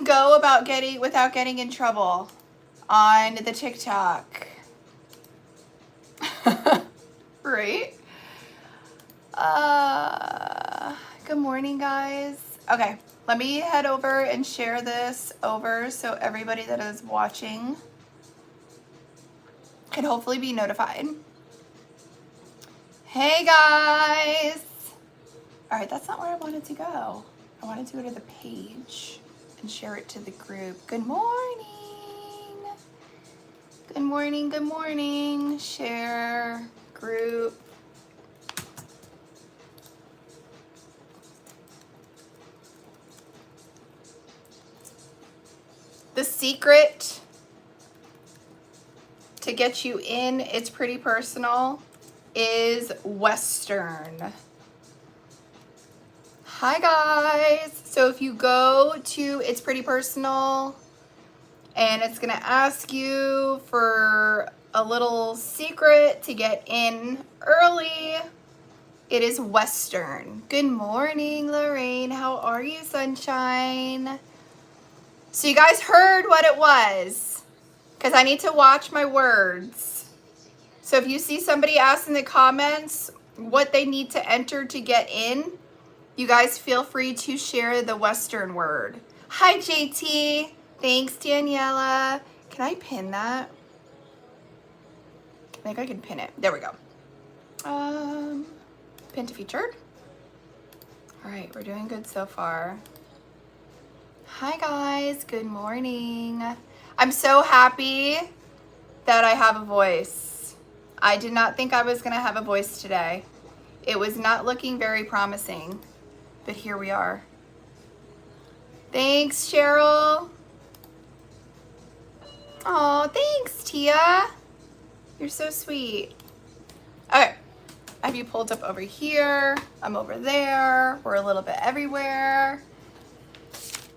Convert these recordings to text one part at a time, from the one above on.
go about without getting in trouble on the TikTok? Right? Good morning, guys. Okay, let me head over and share this over so everybody that is watching can hopefully be notified. Hey, guys. All right, that's not where I wanted to go. I wanted to go to the page and share it to the group. Good morning. Good morning, good morning. Share, group. The secret to get you in It's Pretty Personal is Western. Hi guys. So if you go to It's Pretty Personal and it's gonna ask you for a little secret to get in early, it is Western. Good morning, Lorraine. How are you, sunshine? So you guys heard what it was, because I need to watch my words. So if you see somebody ask in the comments what they need to enter to get in, you guys feel free to share the Western word. Hi, JT. Thanks, Daniela. Can I pin that? I think I can pin it. There we go. Pin to featured. All right, we're doing good so far. Hi, guys. Good morning. I'm so happy that I have a voice. I did not think I was going to have a voice today. It was not looking very promising. But here we are. Thanks, Cheryl. Oh, thanks, Tia. You're so sweet. Okay, I have you pulled up over here. I'm over there. We're a little bit everywhere.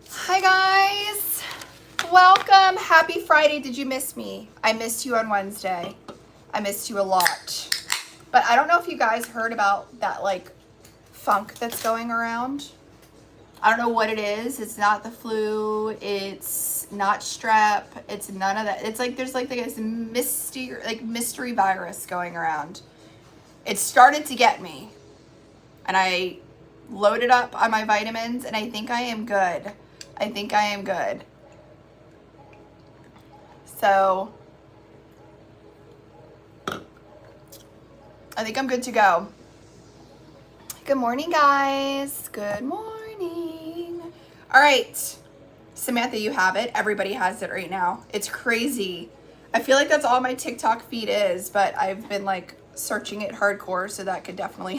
Hi, guys. Welcome. Happy Friday. Did you miss me? I missed you on Wednesday. I missed you a lot. But I don't know if you guys heard about that, like, funk that's going around. I don't know what it is. It's not the flu. It's not strep. It's none of that. It's like there's like this mystery virus going around. It started to get me, and I loaded up on my vitamins, and I think I am good. I think I am good. So I think I'm good to go. Good morning, guys. Good morning. All right, Samantha, you have it. Everybody has it right now. It's crazy. I feel like that's all my TikTok feed is, but I've been like searching it hardcore, so that could definitely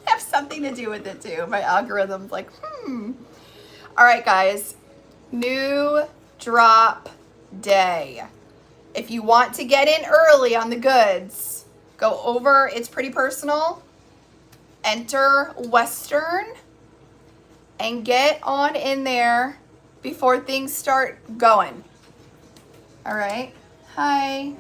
have something to do with it too. My algorithm's like, All right, guys. New drop day. If you want to get in early on the goods, go over It's Pretty Personal. Enter Western and get on in there before things start going. All right. Hi.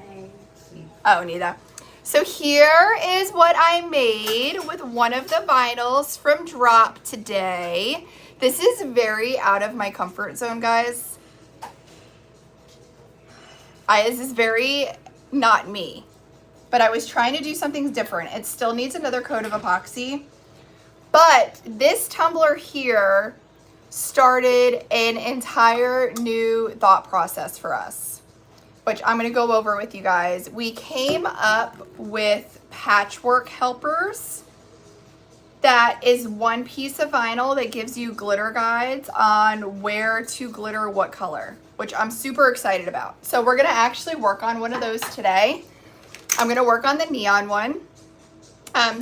Oh, Nita. So here is what I made with one of the vinyls from Drop today. This is very out of my comfort zone, guys. This is very not me. But I was trying to do something different. It still needs another coat of epoxy. But this tumbler here started an entire new thought process for us, which I'm going to go over with you guys. We came up with patchwork helpers. That is one piece of vinyl that gives you glitter guides on where to glitter what color, which I'm super excited about. So we're going to actually work on one of those today. I'm going to work on the neon one.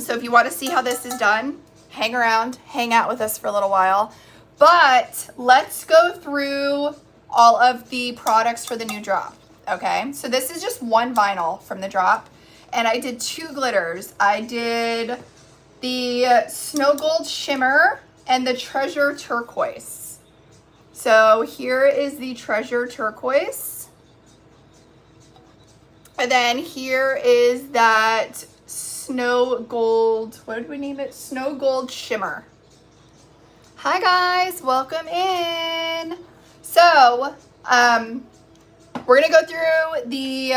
So if you want to see how this is done, hang around, hang out with us for a little while. But let's go through all of the products for the new drop. Okay, so this is just one vinyl from the drop. And I did two glitters. I did the Snow Gold Shimmer and the Treasure Turquoise. So here is the Treasure Turquoise. And then here is that Snow Gold, what did we name it? Snow Gold Shimmer. Hi guys, welcome in. So So, we're going to go through the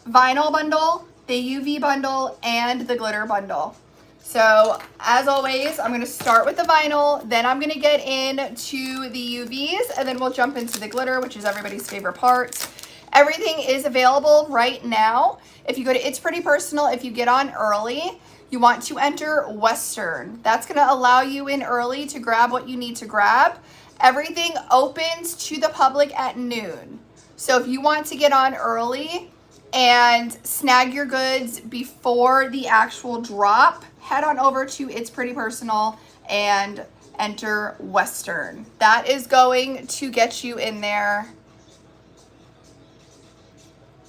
vinyl bundle, the UV bundle, and the glitter bundle. So, as always, I'm going to start with the vinyl, then I'm going to get into the UVs, and then we'll jump into the glitter, which is everybody's favorite part. Everything is available right now. If you go to It's Pretty Personal, if you get on early, you want to enter Western. That's going to allow you in early to grab what you need to grab. Everything opens to the public at noon. So if you want to get on early and snag your goods before the actual drop, head on over to It's Pretty Personal and enter Western. That is going to get you in there.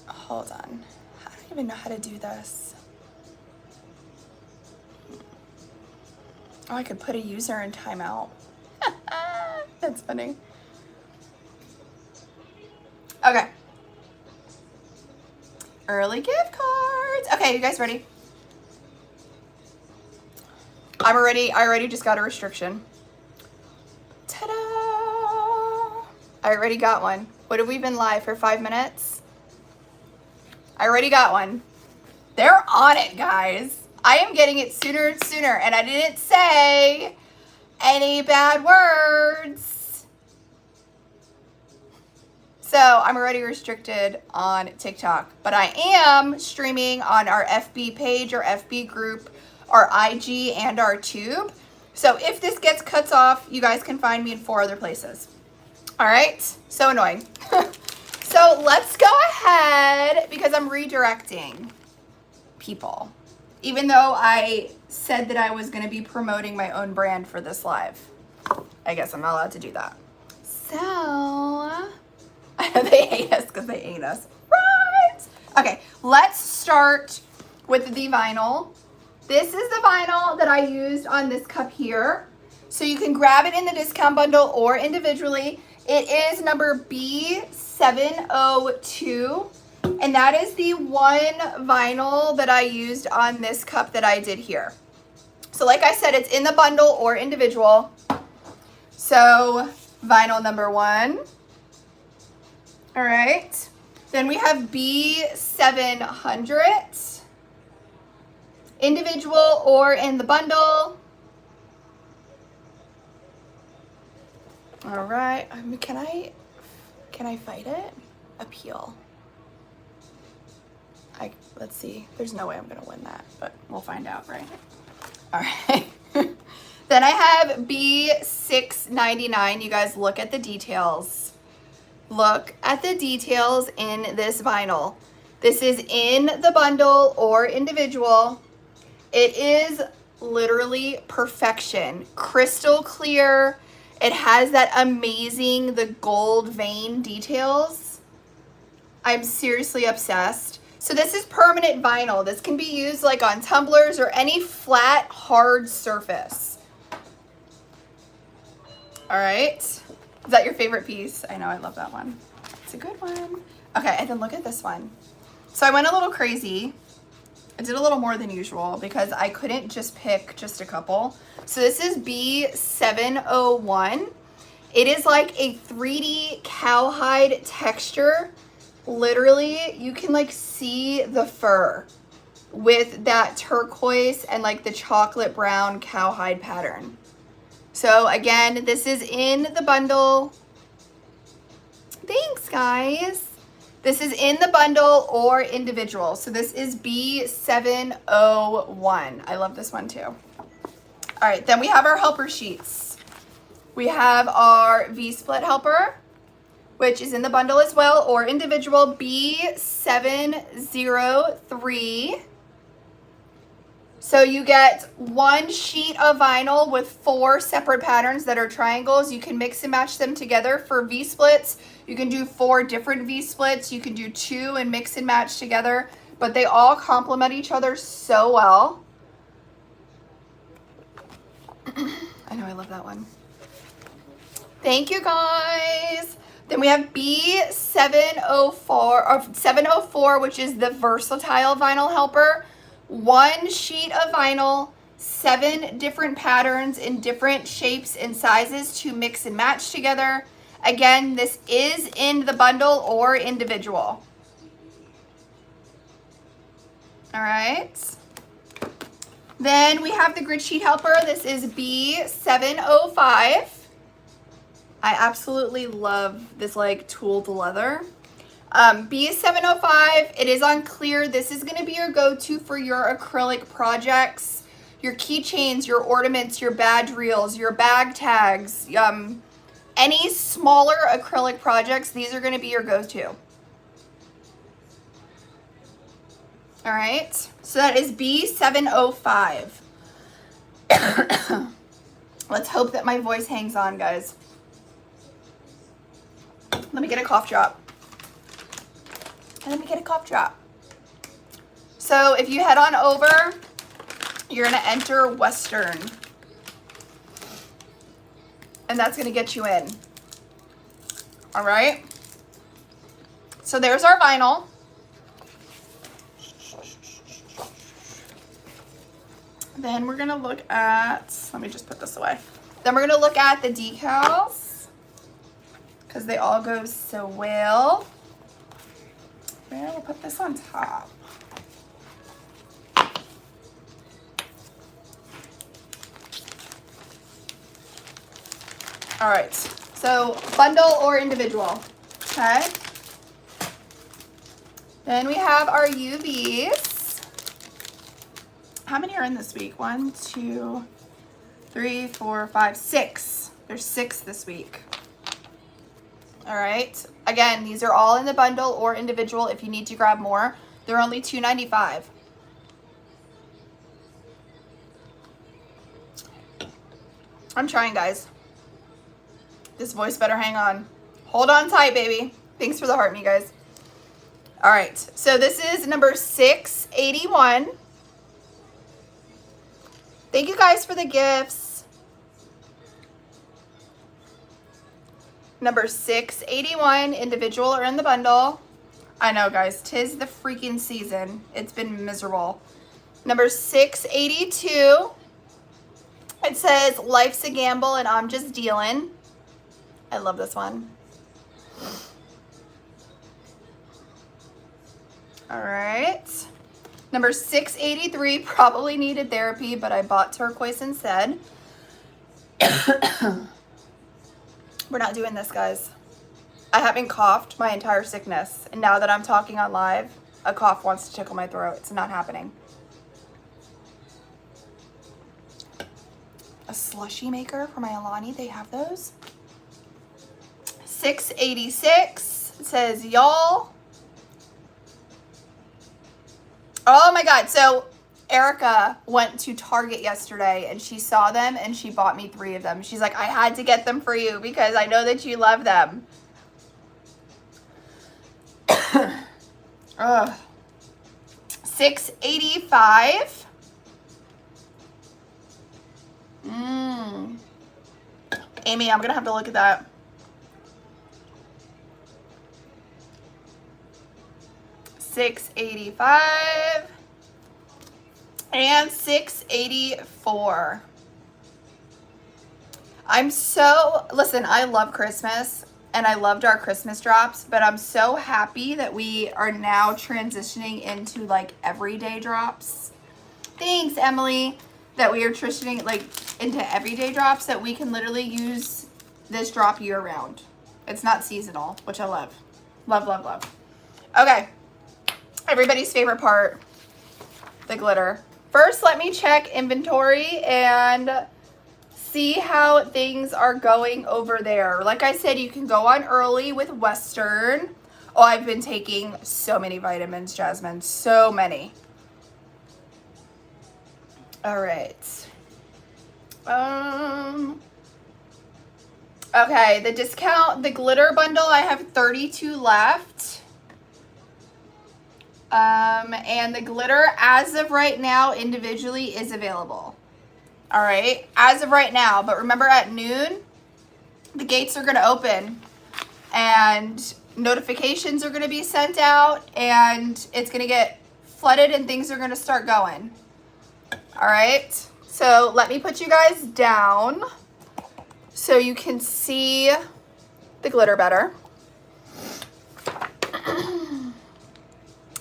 Hold on. I don't even know how to do this. Oh, I could put a user in timeout. That's funny. Okay. Early gift cards. Okay, you guys ready? I already just got a restriction. Ta-da! I already got one. What have we been live for 5 minutes? I already got one. They're on it, guys. I am getting it sooner and sooner, and I didn't say any bad words. So I'm already restricted on TikTok, but I am streaming on our FB page or FB group, our IG, and our Tube. So if this gets cut off, you guys can find me in 4 other places. All right, so annoying. So let's go ahead, because I'm redirecting people, even though I said that I was going to be promoting my own brand for this live. I guess I'm not allowed to do that. So they hate us because they hate us. Right. Okay, let's start with the vinyl. This is the vinyl that I used on this cup here. So you can grab it in the discount bundle or individually. It is number B702. And that is the one vinyl that I used on this cup that I did here. So like I said, it's in the bundle or individual. So vinyl number 1. All right. Then we have B700. Individual or in the bundle. All right. Can I fight it? Appeal. Let's see. There's no way I'm going to win that, but we'll find out, right? All right. Then I have B699. You guys look at the details. Look at the details in this vinyl. This is in the bundle or individual. It is literally perfection. Crystal clear. It has that amazing, the gold vein details. I'm seriously obsessed. So this is permanent vinyl. This can be used like on tumblers or any flat, hard surface. All right. Is that your favorite piece? I know, I love that one. It's a good one. Okay, and then look at this one. So I went a little crazy. I did a little more than usual because I couldn't just pick just a couple. So this is B701. It is like a 3D cowhide texture. Literally, you can like see the fur with that turquoise and like the chocolate brown cowhide pattern. So again, this is in the bundle. Thanks, guys. This is in the bundle or individual. So this is B701. I love this one too. All right, then we have our helper sheets. We have our V-split helper, which is in the bundle as well, or individual, B703. So you get one sheet of vinyl with 4 separate patterns that are triangles. You can mix and match them together for V-splits. You can do 4 different V-splits. You can do 2 and mix and match together, but they all complement each other so well. I know, I love that one. Thank you, guys. Then we have B704, which is the versatile vinyl helper. 1 sheet of vinyl, 7 different patterns in different shapes and sizes to mix and match together. Again, this is in the bundle or individual. All right. Then we have the grid sheet helper. This is B705. I absolutely love this like tooled leather. B705, it is on clear. This is going to be your go-to for your acrylic projects, your keychains, your ornaments, your badge reels, your bag tags, any smaller acrylic projects. These are going to be your go-to. All right, so that is B705. Let's hope that my voice hangs on, guys. Let me get a cough drop. So if you head on over, you're gonna enter Western. And that's gonna get you in. All right. So there's our vinyl. Then we're gonna look at, let me just put this away. Then we're gonna look at the decals because they all go so well. Where we'll put this on top. All right, so bundle or individual, okay? Then we have our UVs. How many are in this week? 1, 2, 3, 4, 5, 6. There's 6 this week. All right. Again, these are all in the bundle or individual. If you need to grab more, they're only $2.95. I'm trying, guys. This voice better hang on. Hold on tight, baby. Thanks for the heart, me guys. All right. So this is number 681. Thank you guys for the gifts. Number 681, individual or in the bundle. I know, guys, 'tis the freaking season. It's been miserable. Number 682. It says, life's a gamble and I'm just dealing. I love this one. All right. Number 683, probably needed therapy, but I bought turquoise instead. We're not doing this, guys. I haven't coughed my entire sickness. And now that I'm talking on live, a cough wants to tickle my throat. It's not happening. A slushy maker for my Alani. They have those. 686. It says, y'all. Oh my God. So Erica went to Target yesterday and she saw them and she bought me 3 of them. She's like, I had to get them for you because I know that you love them. Ugh. 685. Amy, I'm gonna have to look at that. $685 and $684. Listen, I love Christmas and I loved our Christmas drops, but I'm so happy that we are now transitioning into like everyday drops. Thanks, Emily. That we are transitioning like into everyday drops that we can literally use this drop year round. It's not seasonal, which I love. Love, love, love. Okay. Everybody's favorite part, the glitter. First, let me check inventory and see how things are going over there. Like I said, you can go on early with Western. Oh, I've been taking so many vitamins, Jasmine, so many. All right. Okay, the discount, the glitter bundle, I have 32 left. And the glitter, as of right now, individually is available. All right, as of right now. But remember, at noon, the gates are going to open and notifications are going to be sent out and it's going to get flooded and things are going to start going. All right, so let me put you guys down so you can see the glitter better.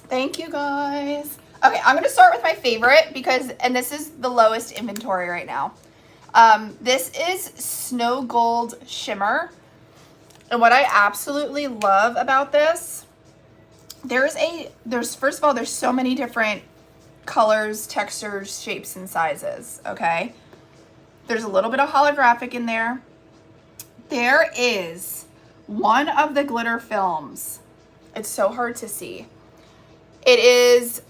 Thank you guys. Okay, I'm gonna start with my favorite because, and this is the lowest inventory right now. This is Snow Gold Shimmer. And what I absolutely love about this, there's first of all, there's so many different colors, textures, shapes, and sizes, okay? There's a little bit of holographic in there. There is one of the glitter films. It's so hard to see. It is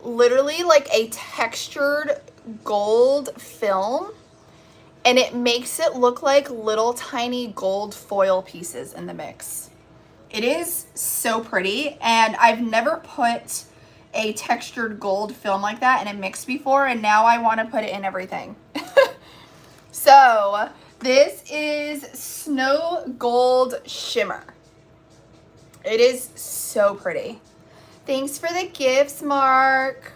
literally like a textured gold film, and it makes it look like little tiny gold foil pieces in the mix. It is so pretty, and I've never put a textured gold film like that in a mix before, and now I want to put it in everything. So this is Snow Gold Shimmer. It is so pretty. Thanks for the gifts, Mark.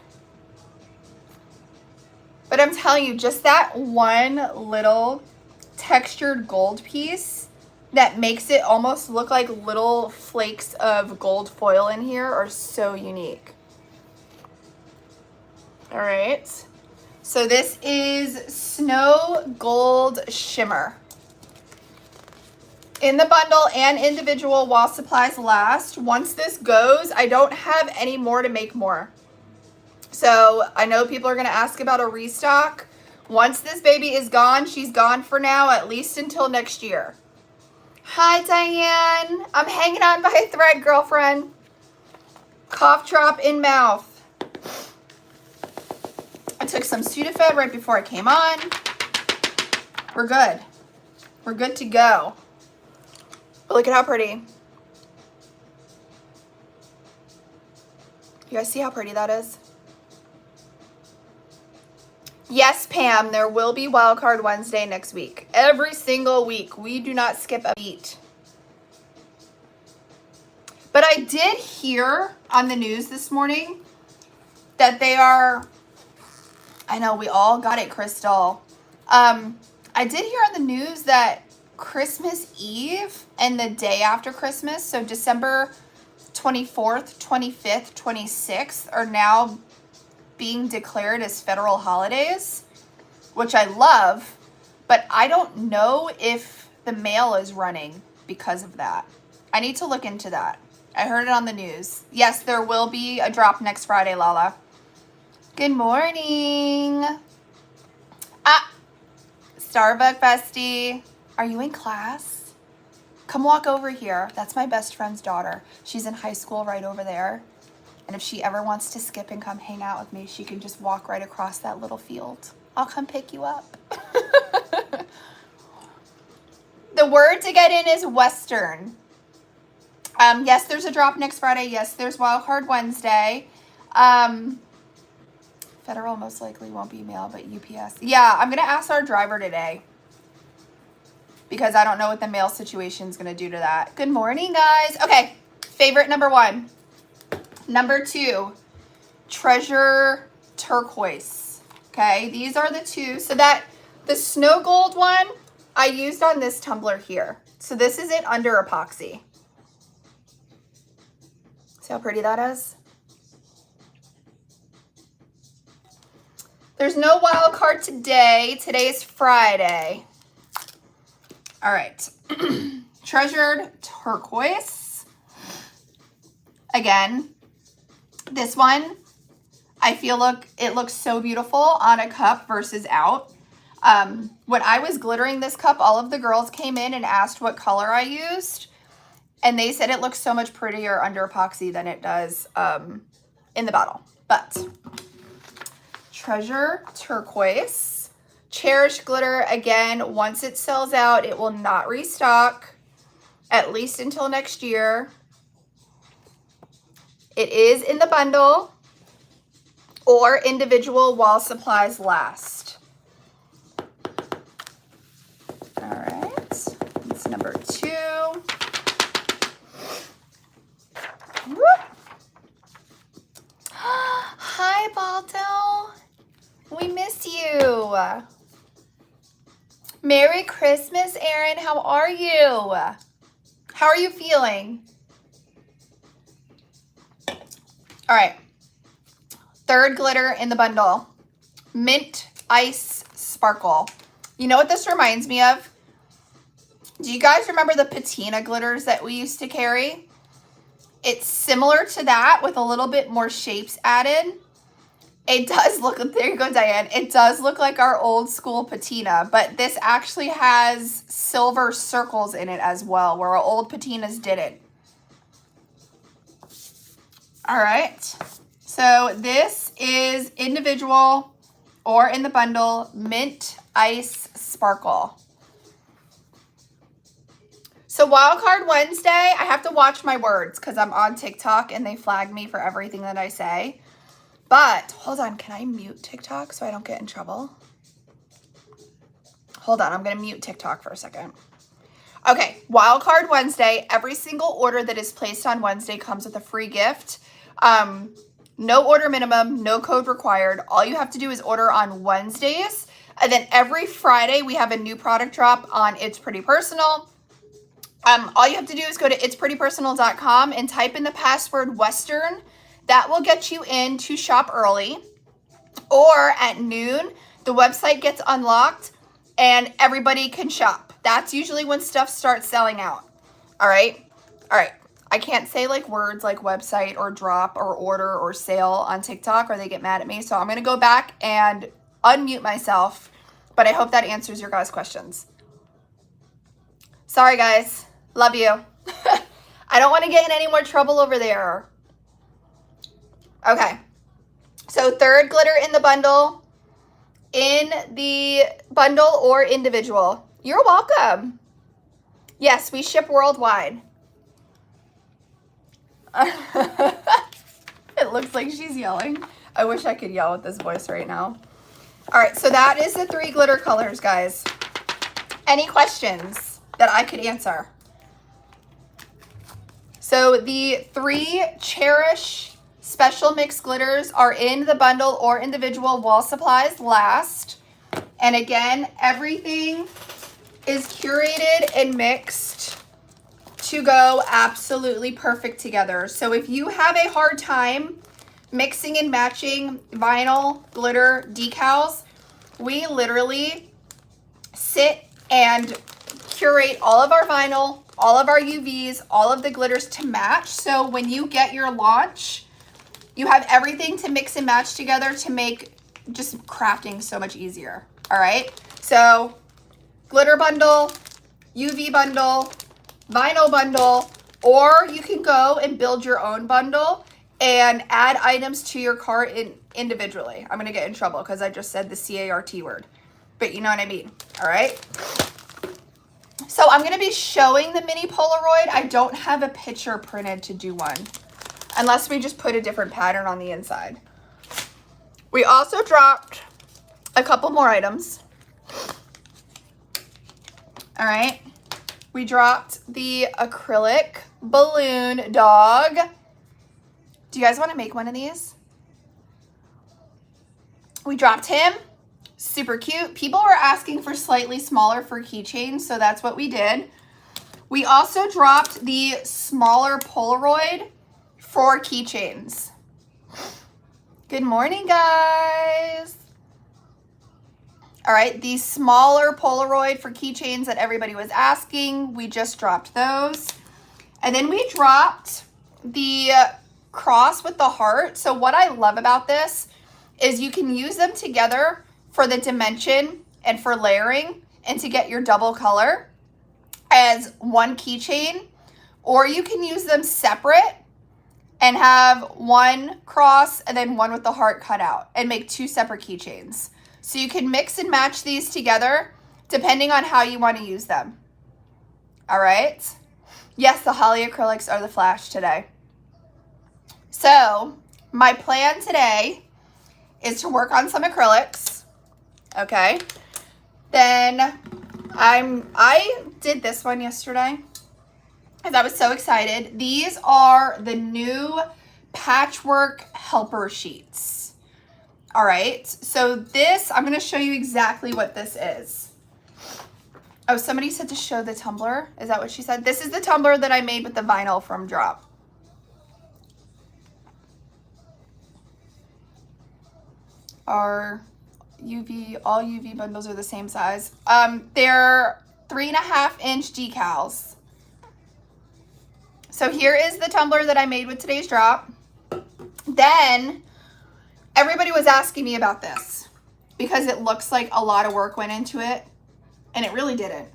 But I'm telling you, just that one little textured gold piece that makes it almost look like little flakes of gold foil in here are so unique. All right. So this is Snow Gold Shimmer. In the bundle and individual while supplies last. Once this goes, I don't have any more to make more. So I know people are going to ask about a restock. Once this baby is gone, she's gone for now, at least until next year. Hi, Diane. I'm hanging on by a thread, girlfriend. Cough drop in mouth. I took some Sudafed right before I came on. We're good. We're good to go. But look at how pretty. You guys see how pretty that is? Yes, Pam, there will be Wildcard Wednesday next week. Every single week. We do not skip a beat. But I did hear on the news this morning that they are, I know we all got it, Crystal. I did hear on the news that Christmas Eve and the day after Christmas, so December 24th, 25th, 26th, are now being declared as federal holidays, which I love, but I don't know if the mail is running because of that. I need to look into that. I heard it on the news. Yes, there will be a drop next Friday, Lala. Good morning. Starbucks bestie. Are you in class? Come walk over here. That's my best friend's daughter. She's in high school right over there. And if she ever wants to skip and come hang out with me, she can just walk right across that little field. I'll come pick you up. The word to get in is Western. Yes, there's a drop next Friday. Yes, there's Wildcard Wednesday. Federal most likely won't be mail, but UPS. Yeah, I'm going to ask our driver today because I don't know what the mail situation is going to do to that. Good morning, guys. Okay, favorite number 1. Number 2, Treasure Turquoise. Okay, these are the two. So that the Snow Gold one I used on this tumbler here. So this is it under epoxy. See how pretty that is? There's no wild card today. Today is Friday. All right. Treasured Turquoise. Again, this one, I feel it looks so beautiful on a cup versus out. When I was glittering this cup, all of the girls came in and asked what color I used. And they said it looks so much prettier under epoxy than it does in the bottle. But Treasure Turquoise. Cherish glitter. Again, once it sells out, it will not restock, at least until next year. It is in the bundle or individual while supplies last. All right, that's number 2. Whoop. Hi, Balto. We miss you. Merry Christmas, Erin. How are you? How are you feeling? All right. Third glitter in the bundle. Mint Ice Sparkle. You know what this reminds me of? Do you guys remember the patina glitters that we used to carry? It's similar to that with a little bit more shapes added. It does look, there you go, Diane. It does look like our old school patina, but this actually has silver circles in it as well, where our old patinas didn't. All right. So this is individual or in the bundle, Mint Ice Sparkle. So Wildcard Wednesday, I have to watch my words because I'm on TikTok and they flag me for everything that I say. But hold on, can I mute TikTok so I don't get in trouble? Hold on, I'm gonna mute TikTok for a second. Okay, Wildcard Wednesday, every single order that is placed on Wednesday comes with a free gift. No order minimum, no code required. All you have to do is order on Wednesdays. And then every Friday, we have a new product drop on It's Pretty Personal. All you have to do is go to itsprettypersonal.com and type in the password Western. That will get you in to shop early. Or at noon, the website gets unlocked and everybody can shop. That's usually when stuff starts selling out. All right? All right. I can't say like words like website or drop or order or sale on TikTok or they get mad at me. So I'm going to go back and unmute myself. But I hope that answers your guys' questions. Sorry, guys. Love you. I don't want to get in any more trouble over there. Okay. So third glitter in the bundle. In the bundle or individual. You're welcome. Yes, we ship worldwide. It looks like she's yelling. I wish I could yell with this voice right now. All right, so that is the 3 glitter colors, guys. Any questions that I could answer? So the 3 Cherish Special Mix glitters are in the bundle or individual while supplies last. And again, everything is curated and mixed to go absolutely perfect together. So if you have a hard time mixing and matching vinyl, glitter, decals, we literally sit and curate all of our vinyl, all of our UVs, all of the glitters to match. So when you get your launch, you have everything to mix and match together to make just crafting so much easier. All right. So glitter bundle, UV bundle, vinyl bundle, or you can go and build your own bundle and add items to your cart individually. I'm going to get in trouble because I just said the CART word, but you know what I mean. All right. So I'm going to be showing the mini Polaroid. I don't have a picture printed to do one unless we just put a different pattern on the inside. We also dropped a couple more items. All right. We dropped the acrylic balloon dog. Do you guys want to make one of these? We dropped him. Super cute. People were asking for slightly smaller for keychains, so that's what we did. We also dropped the smaller Polaroid for keychains. Good morning, guys. All right, the smaller Polaroid for keychains that everybody was asking, we just dropped those. And then we dropped the cross with the heart. So what I love about this is you can use them together for the dimension and for layering and to get your double color as one keychain, or you can use them separate and have one cross and then one with the heart cut out and make 2 separate keychains. So you can mix and match these together depending on how you want to use them. All right. Yes, the Holly acrylics are the flash today. So my plan today is to work on some acrylics. Okay. Then I did this one yesterday because I was so excited. These are the new Patchwork helper sheets. All right, so this, I'm going to show you exactly what this is. Oh, somebody said to show the tumbler. Is that what she said? This is the tumbler that I made with the vinyl from Drop. Our all UV bundles are the same size. They're 3.5-inch decals. So here is the tumbler that I made with today's drop. Then everybody was asking me about this because it looks like a lot of work went into it, and it really didn't.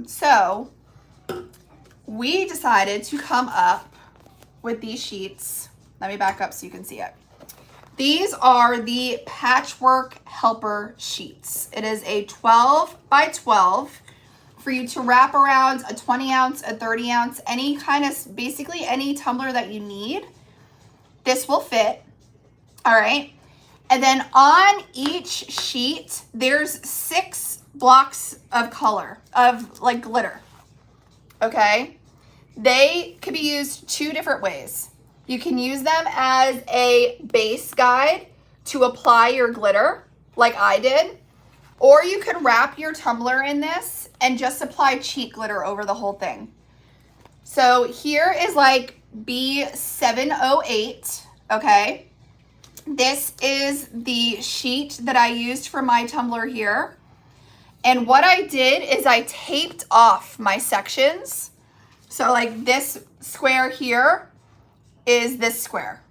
So we decided to come up with these sheets. Let me back up so you can see it. These are the Patchwork Helper sheets. It is a 12 by 12 for you to wrap around a 20 ounce, a 30 ounce, any kind of, basically any tumbler that you need. This will fit. All right. And then on each sheet, there's 6 blocks of color, of like glitter. Okay. They could be used 2 different ways. You can use them as a base guide to apply your glitter, like I did, or you could wrap your tumbler in this and just apply cheat glitter over the whole thing. So here is like B708, okay? This is the sheet that I used for my tumbler here. And what I did is I taped off my sections. So like this square here is this square.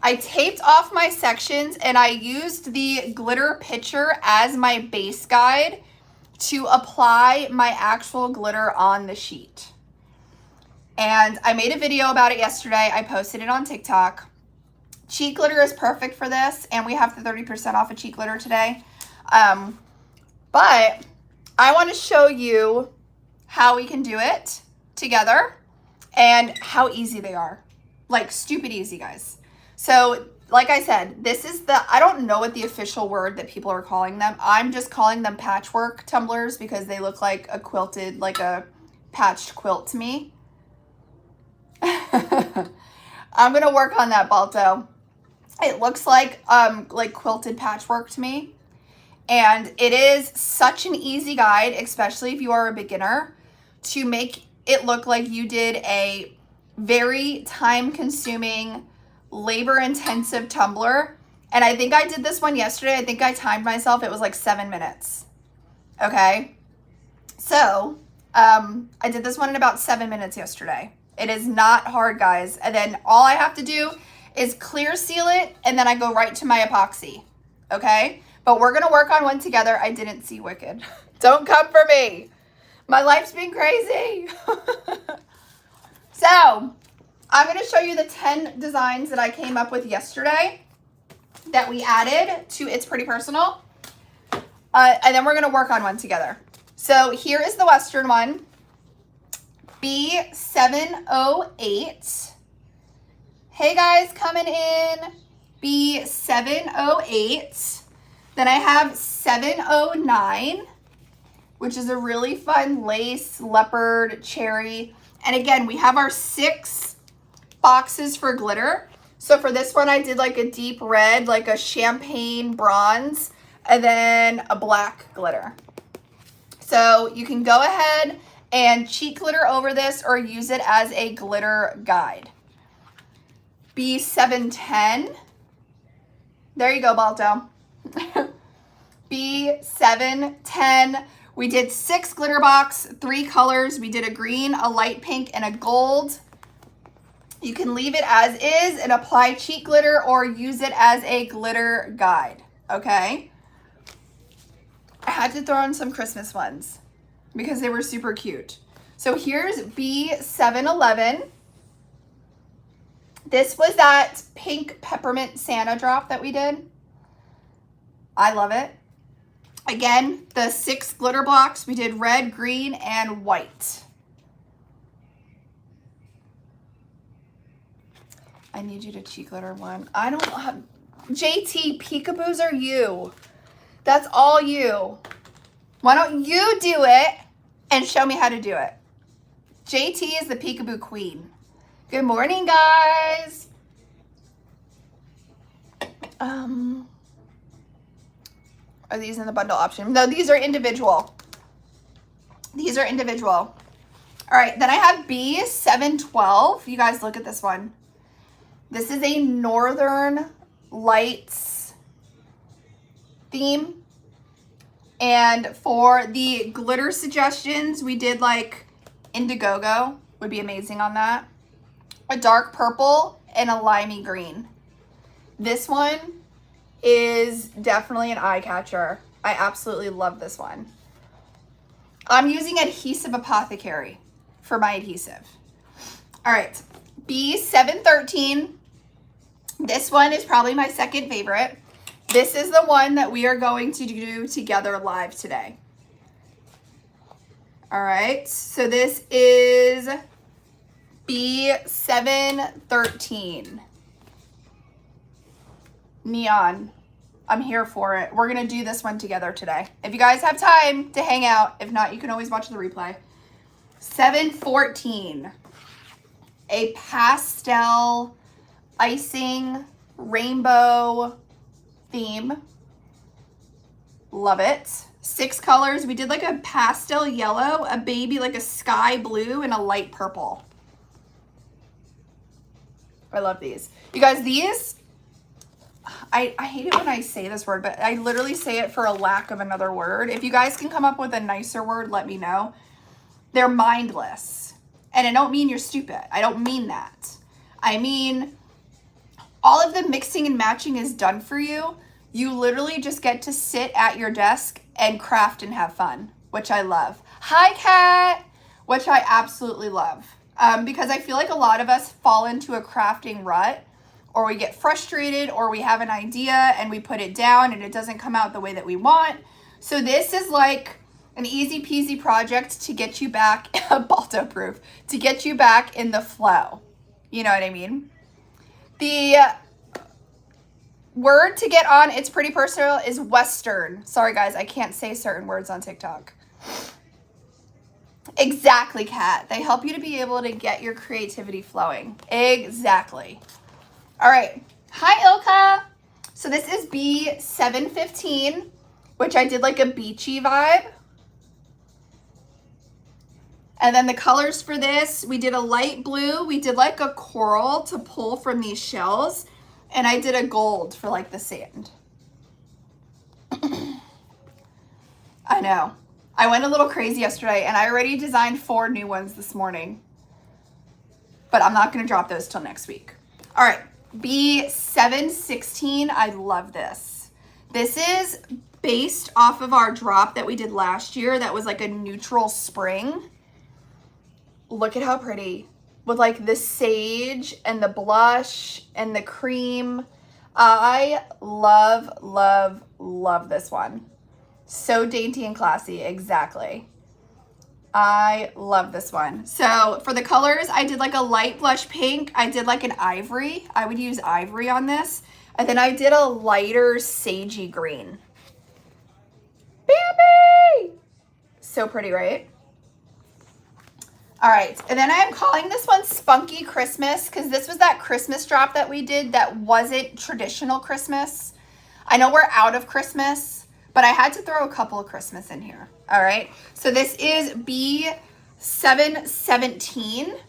I taped off my sections and I used the glitter pitcher as my base guide to apply my actual glitter on the sheet. And I made a video about it yesterday. I posted it on TikTok. Cheat glitter is perfect for this, and we have the 30% off of cheat glitter today. But I want to show you how we can do it together and how easy they are. Like stupid easy, guys. So like I said, this is I don't know what the official word that people are calling them. I'm just calling them patchwork tumblers because they look like a quilted, like a patched quilt to me. I'm going to work on that, Balto. It looks like quilted patchwork to me. And it is such an easy guide, especially if you are a beginner, to make it look like you did a very time-consuming, labor-intensive tumbler. And I think I did this one yesterday. I think I timed myself. It was like 7 minutes. Okay? So, I did this one in about 7 minutes yesterday. It is not hard, guys. And then all I have to do is clear seal it, and then I go right to my epoxy. Okay? But we're going to work on one together. I didn't see Wicked. Don't come for me. My life's been crazy. So, I'm going to show you the 10 designs that I came up with yesterday that we added to It's Pretty Personal. And then we're going to work on one together. So, here is the Western one. B708. Hey guys, coming in. B708. Then I have 709, which is a really fun lace, leopard, cherry. And again, we have our 6 boxes for glitter. So for this one, I did like a deep red, like a champagne bronze, and then a black glitter. So you can go ahead and cheat glitter over this or use it as a glitter guide. B710. There you go, Balto. B710. We did 6 glitter box, 3 colors. We did a green, a light pink, and a gold. You can leave it as is and apply cheat glitter or use it as a glitter guide, okay? I had to throw in some Christmas ones because they were super cute. So here's B711. This was that pink peppermint Santa drop that we did. I love it. Again, the 6 glitter blocks, we did red, green, and white. I need you to cheat glitter one. I don't have, JT, peekaboos are you. That's all you. Why don't you do it and show me how to do it? JT is the peekaboo queen. Good morning, guys. Are these in the bundle option? No, these are individual. These are individual. All right, then I have B712. You guys look at this one. This is a Northern Lights theme. And for the glitter suggestions, we did like Indiegogo, would be amazing on that. A dark purple and a limey green. This one is definitely an eye catcher. I absolutely love this one. I'm using Adhesive Apothecary for my adhesive. All right, B713. This one is probably my second favorite. This is the one that we are going to do together live today. All right, so this is B713. Neon. I'm here for it. We're going to do this one together today. If you guys have time to hang out, if not, you can always watch the replay. 714. A pastel icing rainbow theme. Love it. 6 colors. We did like a pastel yellow, a baby like a sky blue, and a light purple. I love these. You guys, these, I hate it when I say this word, but I literally say it for a lack of another word. If you guys can come up with a nicer word, let me know. They're mindless. And I don't mean you're stupid. I don't mean that. I mean, all of the mixing and matching is done for you. You literally just get to sit at your desk and craft and have fun, which I love. Hi, Kat, which I absolutely love. Because I feel like a lot of us fall into a crafting rut, or we get frustrated, or we have an idea and we put it down and it doesn't come out the way that we want. So this is like an easy peasy project to get you back, Balto proof, to get you back in the flow. You know what I mean? The word to get on It's Pretty Personal is Western. Sorry guys, I can't say certain words on TikTok. Exactly, Kat. They help you to be able to get your creativity flowing. Exactly. All right. Hi, Ilka. So this is B715, which I did like a beachy vibe. And then the colors for this, we did a light blue. We did like a coral to pull from these shells. And I did a gold for like the sand. I know. I went a little crazy yesterday and I already designed 4 new ones this morning. But I'm not going to drop those till next week. All right. B716. I love this. This is based off of our drop that we did last year. That was like a neutral spring. Look at how pretty. With like the sage and the blush and the cream. I love, love, love this one. So dainty and classy. Exactly. I love this one. So for the colors, I did like a light blush pink. I did like an ivory. I would use ivory on this. And then I did a lighter sagey green. Baby! So pretty, right? All right, and then I am calling this one Spunky Christmas because this was that Christmas drop that we did that wasn't traditional Christmas. I know we're out of Christmas, but I had to throw a couple of Christmas in here. All right, so this is B717,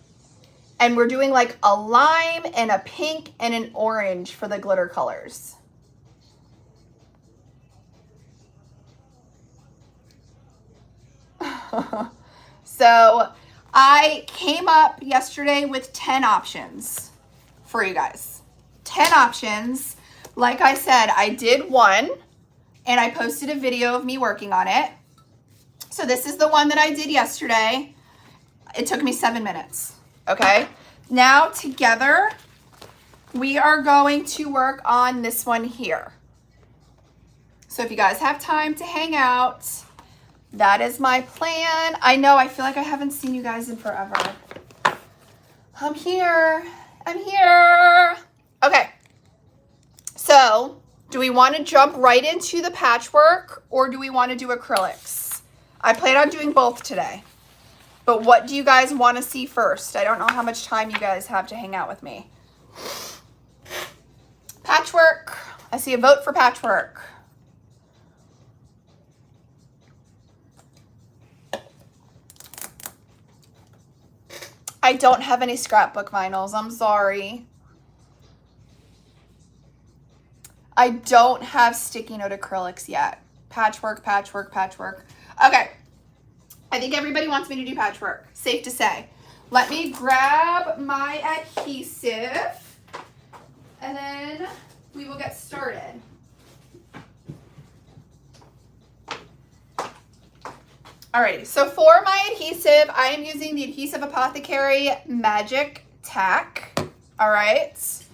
and we're doing like a lime and a pink and an orange for the glitter colors. So I came up yesterday with 10 options for you guys. 10 options. Like I said, I did one and I posted a video of me working on it. So this is the one that I did yesterday. It took me 7 minutes. Okay. Now together, we are going to work on this one here. So if you guys have time to hang out, that is my plan. I know, I feel like I haven't seen you guys in forever. I'm here. I'm here. Okay. So, do we want to jump right into the patchwork or do we want to do acrylics? I plan on doing both today. But what do you guys want to see first? I don't know how much time you guys have to hang out with me. Patchwork. I see a vote for patchwork. I don't have any scrapbook vinyls. I'm sorry. I don't have sticky note acrylics yet. Patchwork, patchwork, patchwork. Okay. I think everybody wants me to do patchwork. Safe to say. Let me grab my adhesive and then we will get started. Alrighty, so for my adhesive, I am using the Adhesive Apothecary Magic Tack. Alright.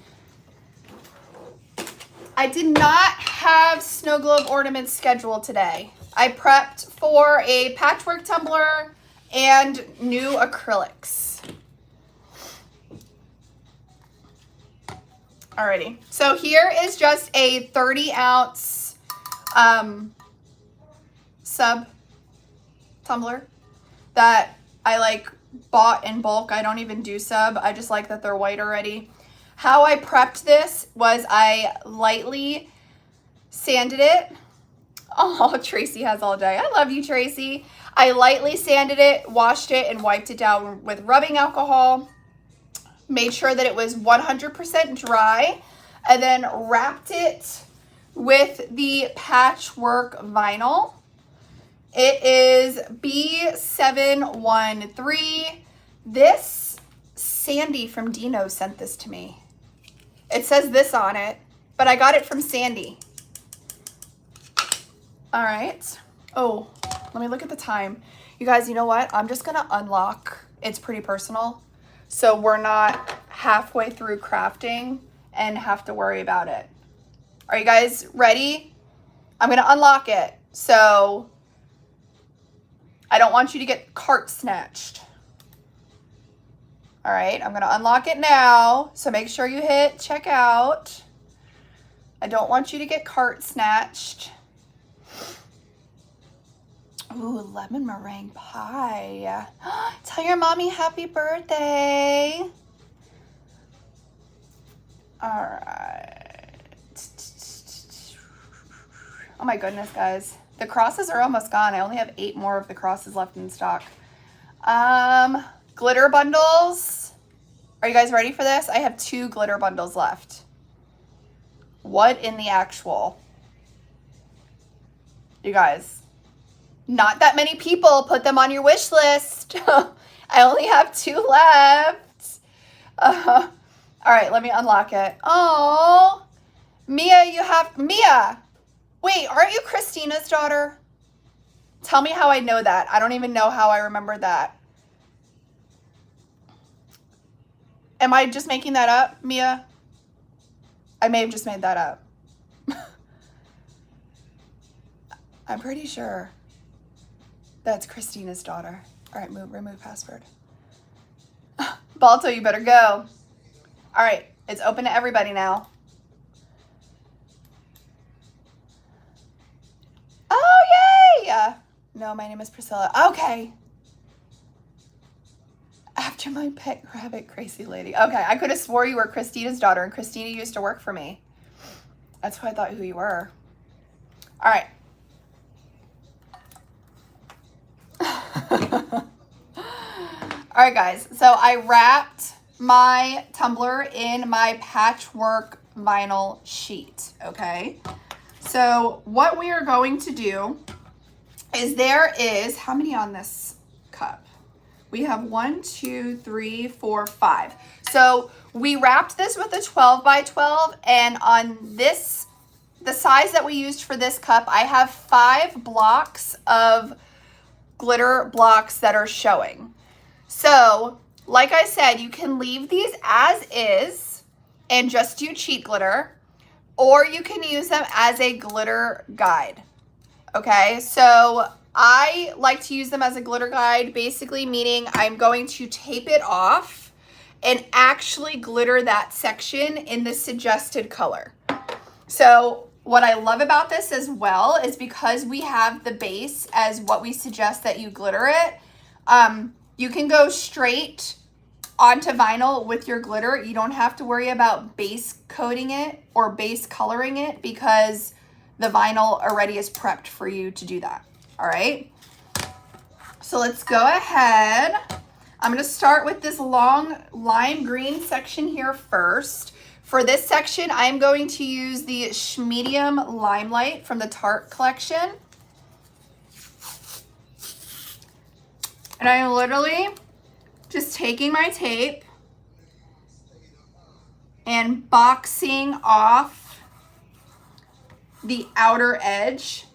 I did not have snow globe ornaments scheduled today. I prepped for a patchwork tumbler and new acrylics. Alrighty, so here is just a 30-ounce sub tumbler that I bought in bulk. I don't even do sub. I just like that they're white already. How I prepped this was I lightly sanded it. Oh, Tracy has all day. I love you, Tracy. I lightly sanded it, washed it, and wiped it down with rubbing alcohol. Made sure that it was 100% dry, and then wrapped it with the Patchwork vinyl. It is B713. This, Sandy from Dino sent this to me. It says this on it, but I got it from Sandy. All right. Oh, let me look at the time. You guys, you know what? I'm just going to unlock. It's pretty personal. So we're not halfway through crafting and have to worry about it. Are you guys ready? I'm going to unlock it. So I don't want you to get cart snatched. All right, I'm going to unlock it now. So make sure you hit checkout. I don't want you to get cart snatched. Ooh, lemon meringue pie. Tell your mommy happy birthday. All right. Oh my goodness, guys. The crosses are almost gone. I only have 8 more of the crosses left in stock. Glitter bundles. Are you guys ready for this? I have 2 glitter bundles left. What in the actual? You guys, not that many people put them on your wish list. I only have 2 left. All right, let me unlock it. Oh, Mia. Wait, aren't you Christina's daughter? Tell me how I know that. I don't even know how I remember that. Am I just making that up, Mia? I may have just made that up. I'm pretty sure that's Christina's daughter. All right, remove password. Balto, you better go. All right, it's open to everybody now. Oh, yay! No, my name is Priscilla. Okay. After my pet rabbit, crazy lady. Okay, I could have swore you were Christina's daughter, and Christina used to work for me. That's who I thought who you were. All right. All right, guys. So I wrapped my tumbler in my patchwork vinyl sheet, okay? So what we are going to do is how many on this cup? We have 1, 2, 3, 4, 5. So we wrapped this with a 12 by 12, and on this, the size that we used for this cup, I have 5 blocks of glitter blocks that are showing. So, like I said, you can leave these as is and just do cheat glitter, or you can use them as a glitter guide. Okay, so I like to use them as a glitter guide, basically meaning I'm going to tape it off and actually glitter that section in the suggested color. So what I love about this as well is because we have the base as what we suggest that you glitter it, you can go straight onto vinyl with your glitter. You don't have to worry about base coating it or base coloring it because the vinyl already is prepped for you to do that. All right. So let's go ahead. I'm going to start with this long lime green section here first. For this section, I'm going to use the Medium Limelight from the Tarte collection. And I'm literally just taking my tape and boxing off the outer edge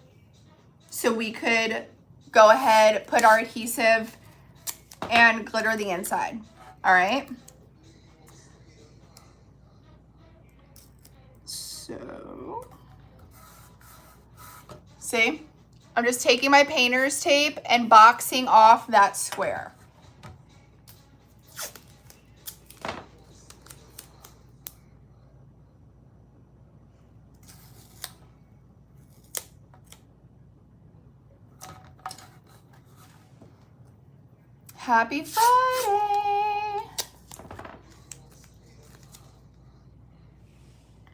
so we could go ahead, put our adhesive and glitter the inside. All right. So, see, I'm just taking my painter's tape and boxing off that square. Happy Friday.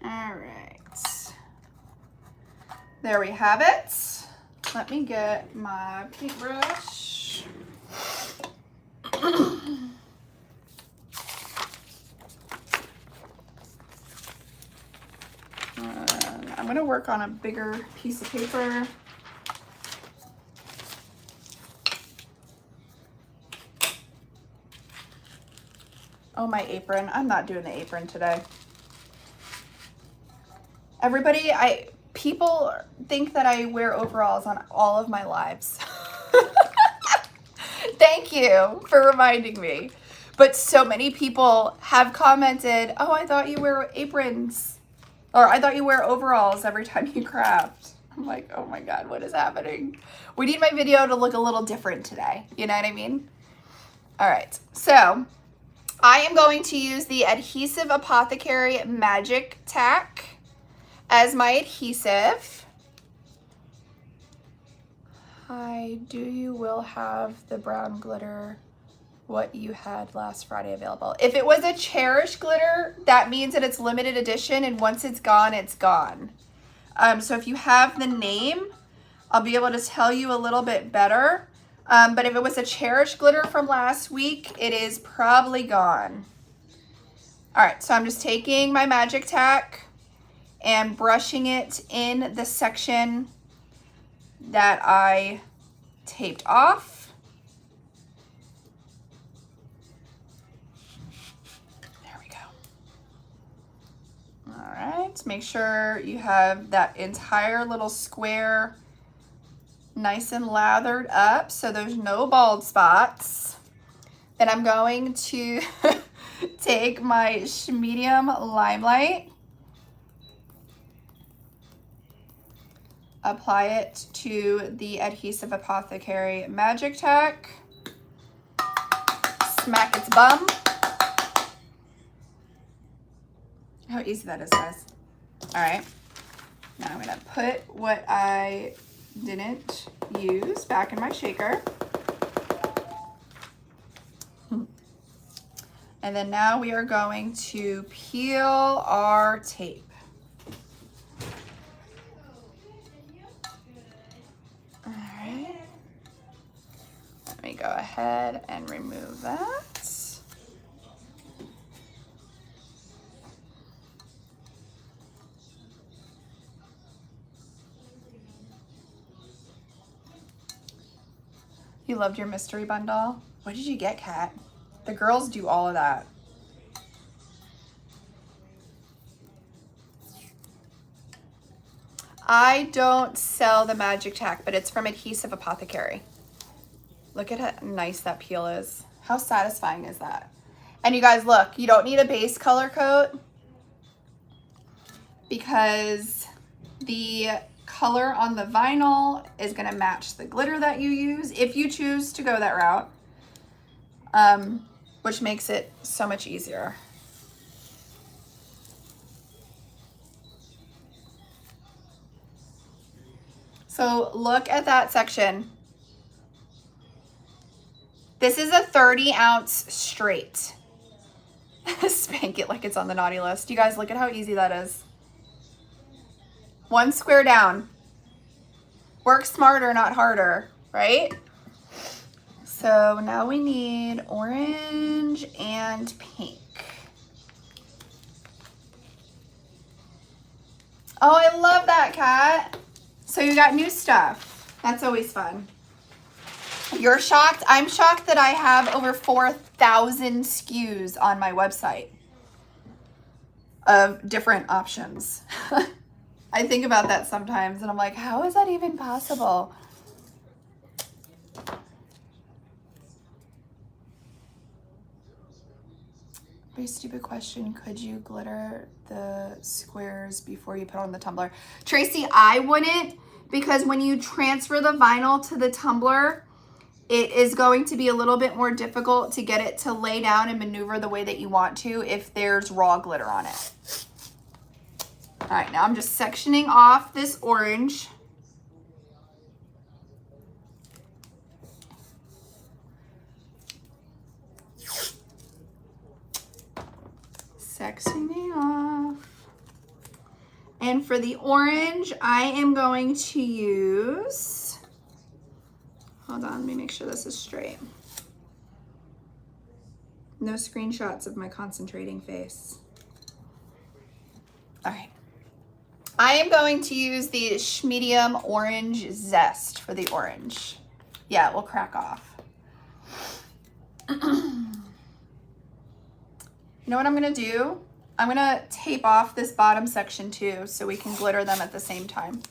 All right. There we have it. Let me get my paintbrush. I'm going to work on a bigger piece of paper. Oh, my apron. I'm not doing the apron today. Everybody, people think that I wear overalls on all of my lives. Thank you for reminding me. But so many people have commented, oh, I thought you wear aprons. Or I thought you wear overalls every time you craft. I'm like, oh my God, what is happening? We need my video to look a little different today. You know what I mean? All right, so I am going to use the Adhesive Apothecary Magic Tack as my adhesive. Hi, you will have the brown glitter what you had last Friday available. If it was a Cherish glitter, that means that it's limited edition, and once it's gone, it's gone. So if you have the name, I'll be able to tell you a little bit better. But if it was a Cherish glitter from last week, it is probably gone. All right, so I'm just taking my magic tack and brushing it in the section that I taped off. There we go. All right, make sure you have that entire little square nice and lathered up so there's no bald spots. Then I'm going to take my Medium Limelight, apply it to the Adhesive Apothecary Magic Tack, smack its bum. How easy that is, guys. All right, now I'm gonna put what I didn't use back in my shaker. And then now we are going to peel our tape. All right. Let me go ahead and remove that. You loved your mystery bundle? What did you get, Kat? The girls do all of that. I don't sell the magic tack, but it's from Adhesive Apothecary. Look at how nice that peel is. How satisfying is that? And you guys, look, you don't need a base color coat because the color on the vinyl is going to match the glitter that you use if you choose to go that route, which makes it so much easier. So look at that section. This is a 30-ounce straight. Spank it like it's on the naughty list. You guys, look at how easy that is. One square down. Work smarter, not harder, right? So now we need orange and pink. Oh, I love that, Kat. So you got new stuff. That's always fun. You're shocked? I'm shocked that I have over 4,000 SKUs on my website of different options. I think about that sometimes and I'm like, how is that even possible? Very stupid question. Could you glitter the squares before you put on the tumbler? Tracy, I wouldn't, because when you transfer the vinyl to the tumbler, it is going to be a little bit more difficult to get it to lay down and maneuver the way that you want to if there's raw glitter on it. All right, now I'm just sectioning off this orange. Sectioning off. And for the orange, I am going to use, hold on, let me make sure this is straight. No screenshots of my concentrating face. All right. I am going to use the Medium Orange Zest for the orange. Yeah, it will crack off. You know what I'm gonna do? I'm gonna tape off this bottom section too so we can glitter them at the same time.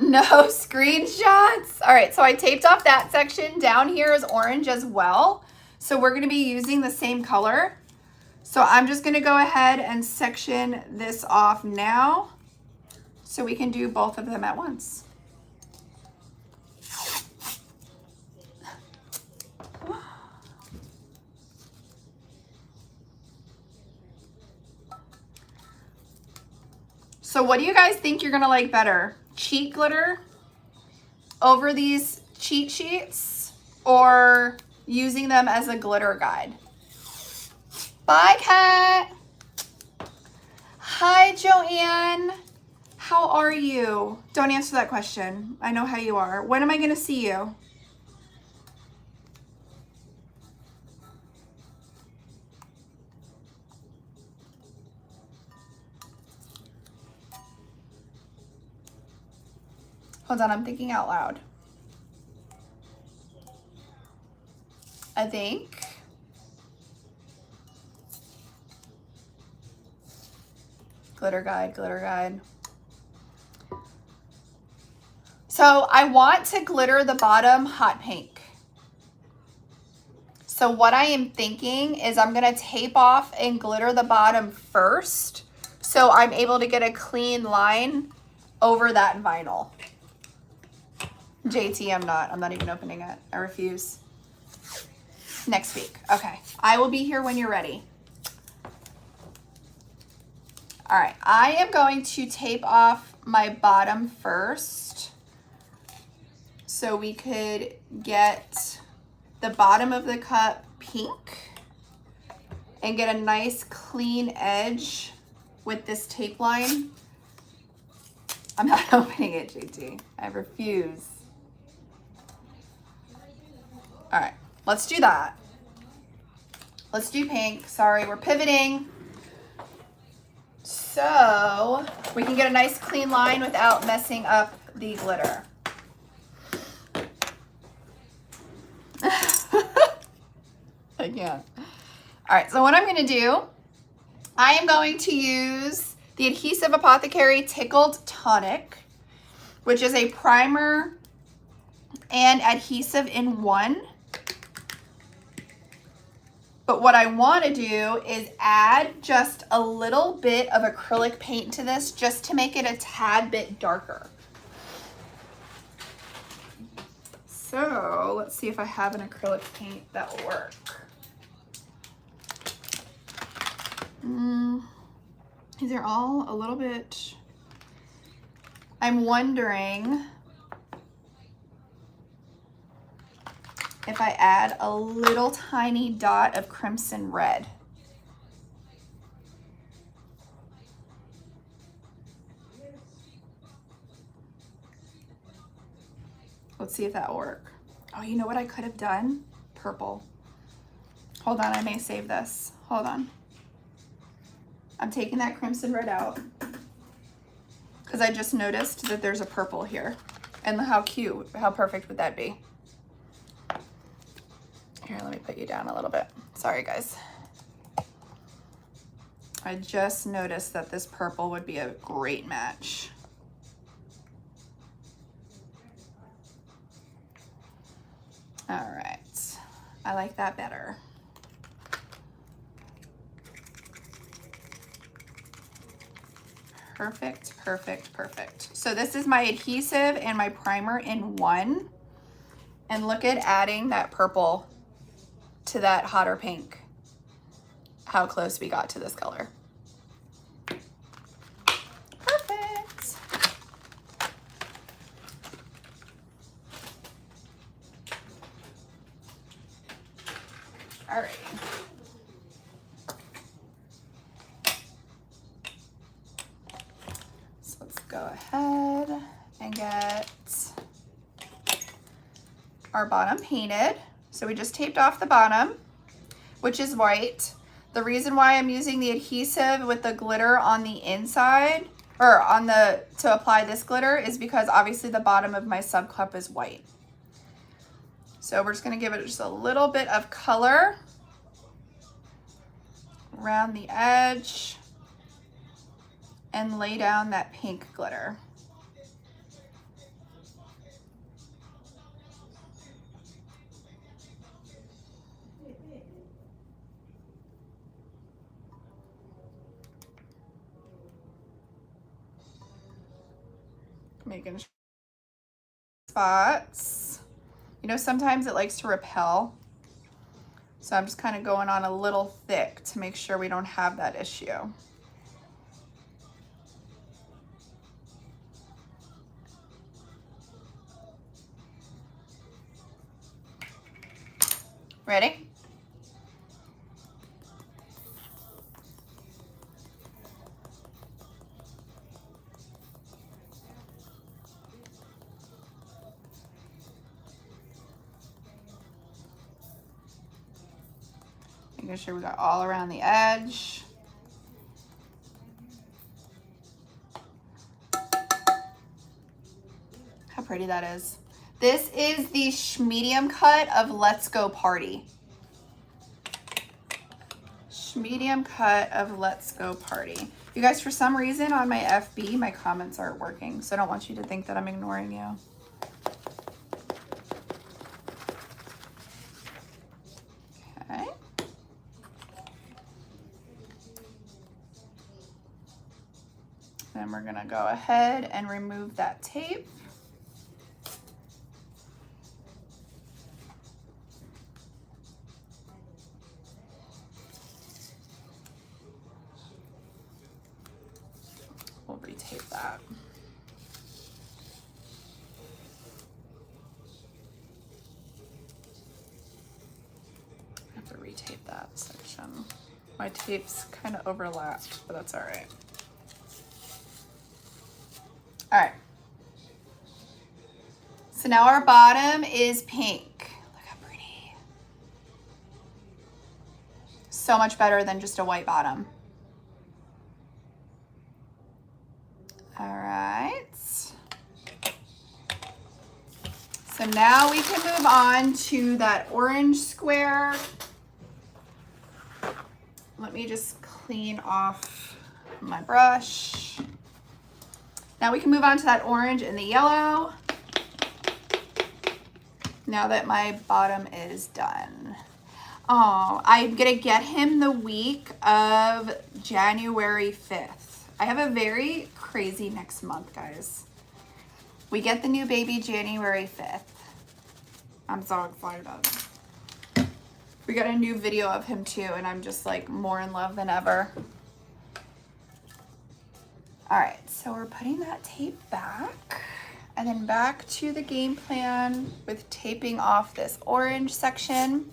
No screenshots. All right, so I taped off that section. Down here is orange as well. So we're gonna be using the same color. So I'm just gonna go ahead and section this off now so we can do both of them at once. So what do you guys think you're gonna like better? Cheat glitter over these cheat sheets or using them as a glitter guide? Bye, Kat. Hi, Joanne. How are you? Don't answer that question. I know how you are. When am I gonna see you? Hold on, I'm thinking out loud. I think. Glitter guide, glitter guide. So I want to glitter the bottom hot pink. So what I am thinking is I'm gonna tape off and glitter the bottom first so I'm able to get a clean line over that vinyl. JT, I'm not even opening it. I refuse. Next week. Okay. I will be here when you're ready. All right. I am going to tape off my bottom first so we could get the bottom of the cup pink and get a nice clean edge with this tape line. I'm not opening it, JT. I refuse. All right, let's do that. Let's do pink. Sorry, we're pivoting. So we can get a nice clean line without messing up the glitter. I can't. All right, so what I'm gonna do, I am going to use the Adhesive Apothecary Tickled Tonic, which is a primer and adhesive in one. But what I want to do is add just a little bit of acrylic paint to this just to make it a tad bit darker. So let's see if I have an acrylic paint that will work. These are all a little bit, I'm wondering if I add a little tiny dot of crimson red. Let's see if that'll work. Oh, you know what I could have done? Purple. Hold on, I may save this. Hold on. I'm taking that crimson red out because I just noticed that there's a purple here. And how cute, how perfect would that be? Here, let me put you down a little bit. Sorry, guys. I just noticed that this purple would be a great match. All right, I like that better. Perfect, perfect, perfect. So this is my adhesive and my primer in one. And look at adding that purple to that hotter pink. How close we got to this color. Perfect. All right. So let's go ahead and get our bottom painted. So we just taped off the bottom, which is white. The reason why I'm using the adhesive with the glitter on the inside, or on the, to apply this glitter, is because obviously the bottom of my sub cup is white. So we're just gonna give it just a little bit of color around the edge and lay down that pink glitter. Making spots. You know, sometimes it likes to repel. So I'm just kind of going on a little thick to make sure we don't have that issue. Ready? Making sure we got all around the edge. How pretty that is. This is the medium cut of Let's Go Party. Medium cut of Let's Go Party. You guys, for some reason on my FB, my comments aren't working, so I don't want you to think that I'm ignoring you. Okay. Then we're gonna go ahead and remove that tape. We'll retape that. I have to retape that section. My tapes kind of overlapped, but that's all right. All right. So now our bottom is pink. Look how pretty. So much better than just a white bottom. All right. So now we can move on to that orange square. Let me just clean off my brush. Now we can move on to that orange and the yellow. Now that my bottom is done. Oh, I'm gonna get him the week of January 5th. I have a very crazy next month, guys. We get the new baby January 5th. I'm so excited about it. We got a new video of him too, and I'm just like more in love than ever. All right, so we're putting that tape back and then back to the game plan with taping off this orange section.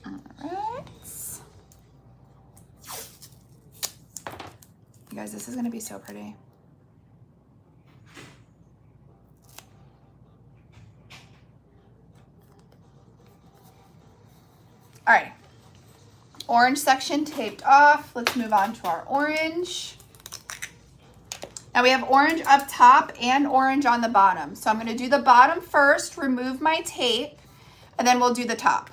All right. guys, this is gonna be so pretty. All right, orange section taped off. Let's move on to our orange. Now we have orange up top and orange on the bottom. So I'm gonna do the bottom first, remove my tape, and then we'll do the top.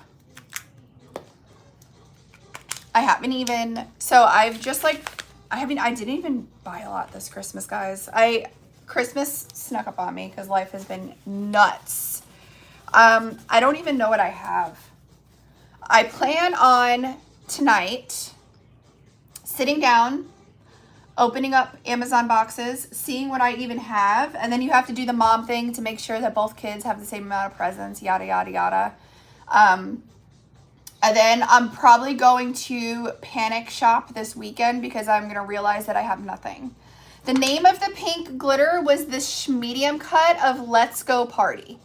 I didn't even buy a lot this Christmas, guys. Christmas snuck up on me because life has been nuts. I don't even know what I have. I plan on tonight sitting down, opening up Amazon boxes, seeing what I even have, and then you have to do the mom thing to make sure that both kids have the same amount of presents, yada, yada, yada. And then I'm probably going to panic shop this weekend because I'm going to realize that I have nothing. The name of the pink glitter was the medium cut of Let's Go Party.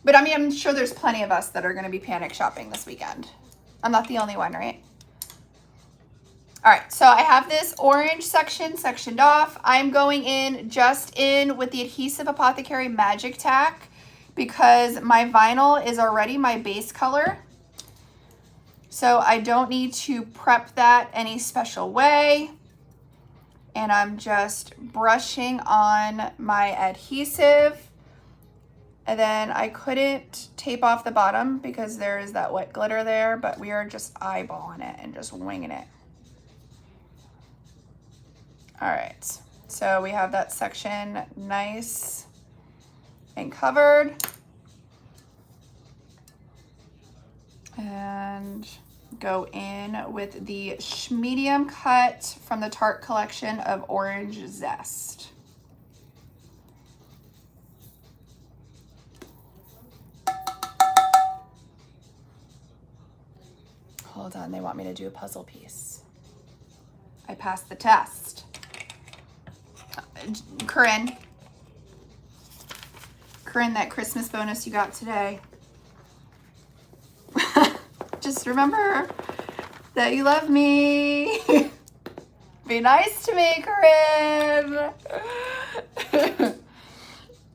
But I mean, I'm sure there's plenty of us that are going to be panic shopping this weekend. I'm not the only one, right? All right, so I have this orange section sectioned off. I'm going in with the Adhesive Apothecary Magic Tack because my vinyl is already my base color. So I don't need to prep that any special way. And I'm just brushing on my adhesive. And then I couldn't tape off the bottom because there is that wet glitter there, but we are just eyeballing it and just winging it. All right, so we have that section nice and covered. And go in with the medium cut from the Tarte collection of Orange Zest. Hold on, they want me to do a puzzle piece. I passed the test. Corinne, that Christmas bonus you got today. Just remember that you love me. Be nice to me, Corinne.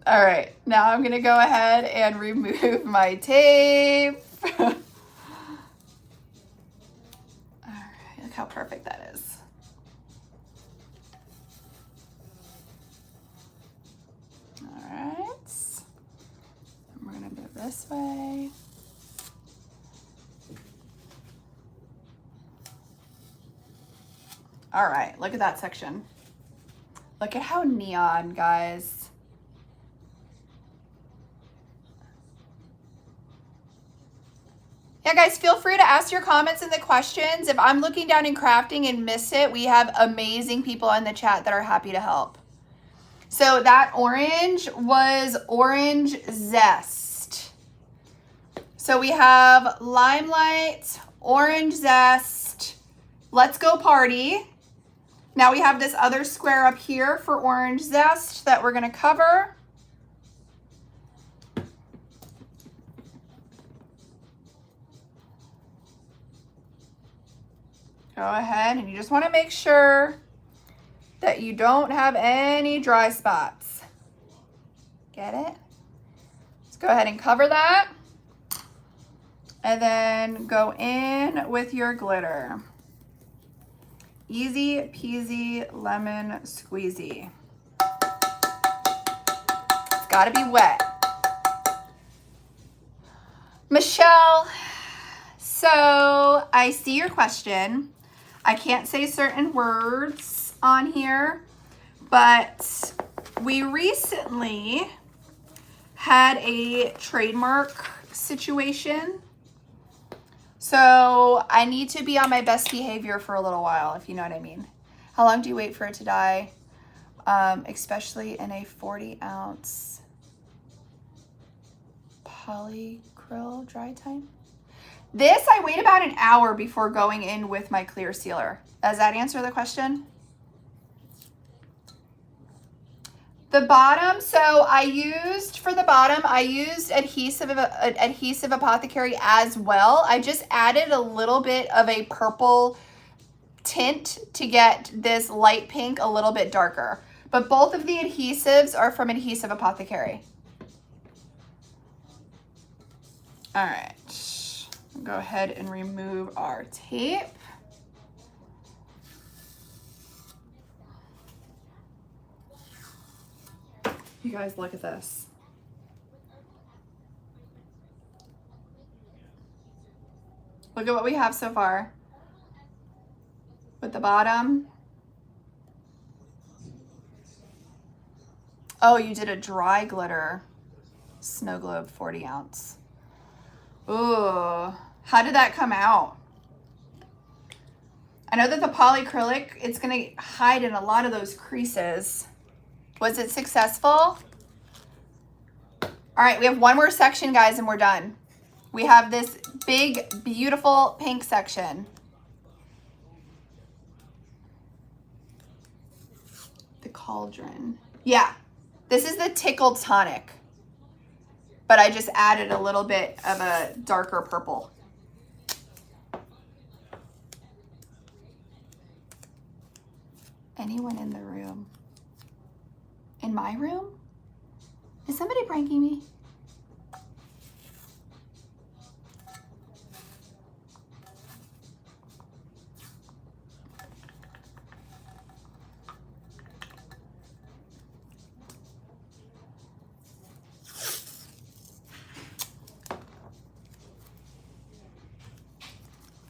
All right, now I'm gonna go ahead and remove my tape. All right, look how perfect that is. All right, and we're gonna go this way. All right, look at that section. Look at how neon, guys. Yeah, guys, feel free to ask your comments in the questions. If I'm looking down in crafting and miss it, we have amazing people in the chat that are happy to help. So that orange was Orange Zest. So we have Limelight, Orange Zest, Let's Go Party. Now we have this other square up here for Orange Zest that we're gonna cover. Go ahead and you just wanna make sure that you don't have any dry spots. Get it? Let's go ahead and cover that. And then go in with your glitter. Easy peasy lemon squeezy. It's gotta be wet. Michelle, so I see your question. I can't say certain words on here, but we recently had a trademark situation. So I need to be on my best behavior for a little while, if you know what I mean. How long do you wait for it to die? Especially in a 40-ounce polycryl dry time? This, I wait about an hour before going in with my clear sealer. Does that answer the question? The bottom, so for the bottom, I used Adhesive Apothecary as well. I just added a little bit of a purple tint to get this light pink a little bit darker. But both of the adhesives are from Adhesive Apothecary. All right, go ahead and remove our tape. You guys, look at this. Look at what we have so far. With the bottom. Oh, you did a dry glitter snow globe 40 ounce. Ooh, how did that come out? I know that the polyacrylic, it's gonna hide in a lot of those creases. Was it successful? All right, we have one more section, guys, and we're done. We have this big, beautiful pink section. The cauldron. Yeah, this is the Tickle Tonic, but I just added a little bit of a darker purple. Anyone in the room? In my room? Is somebody pranking me?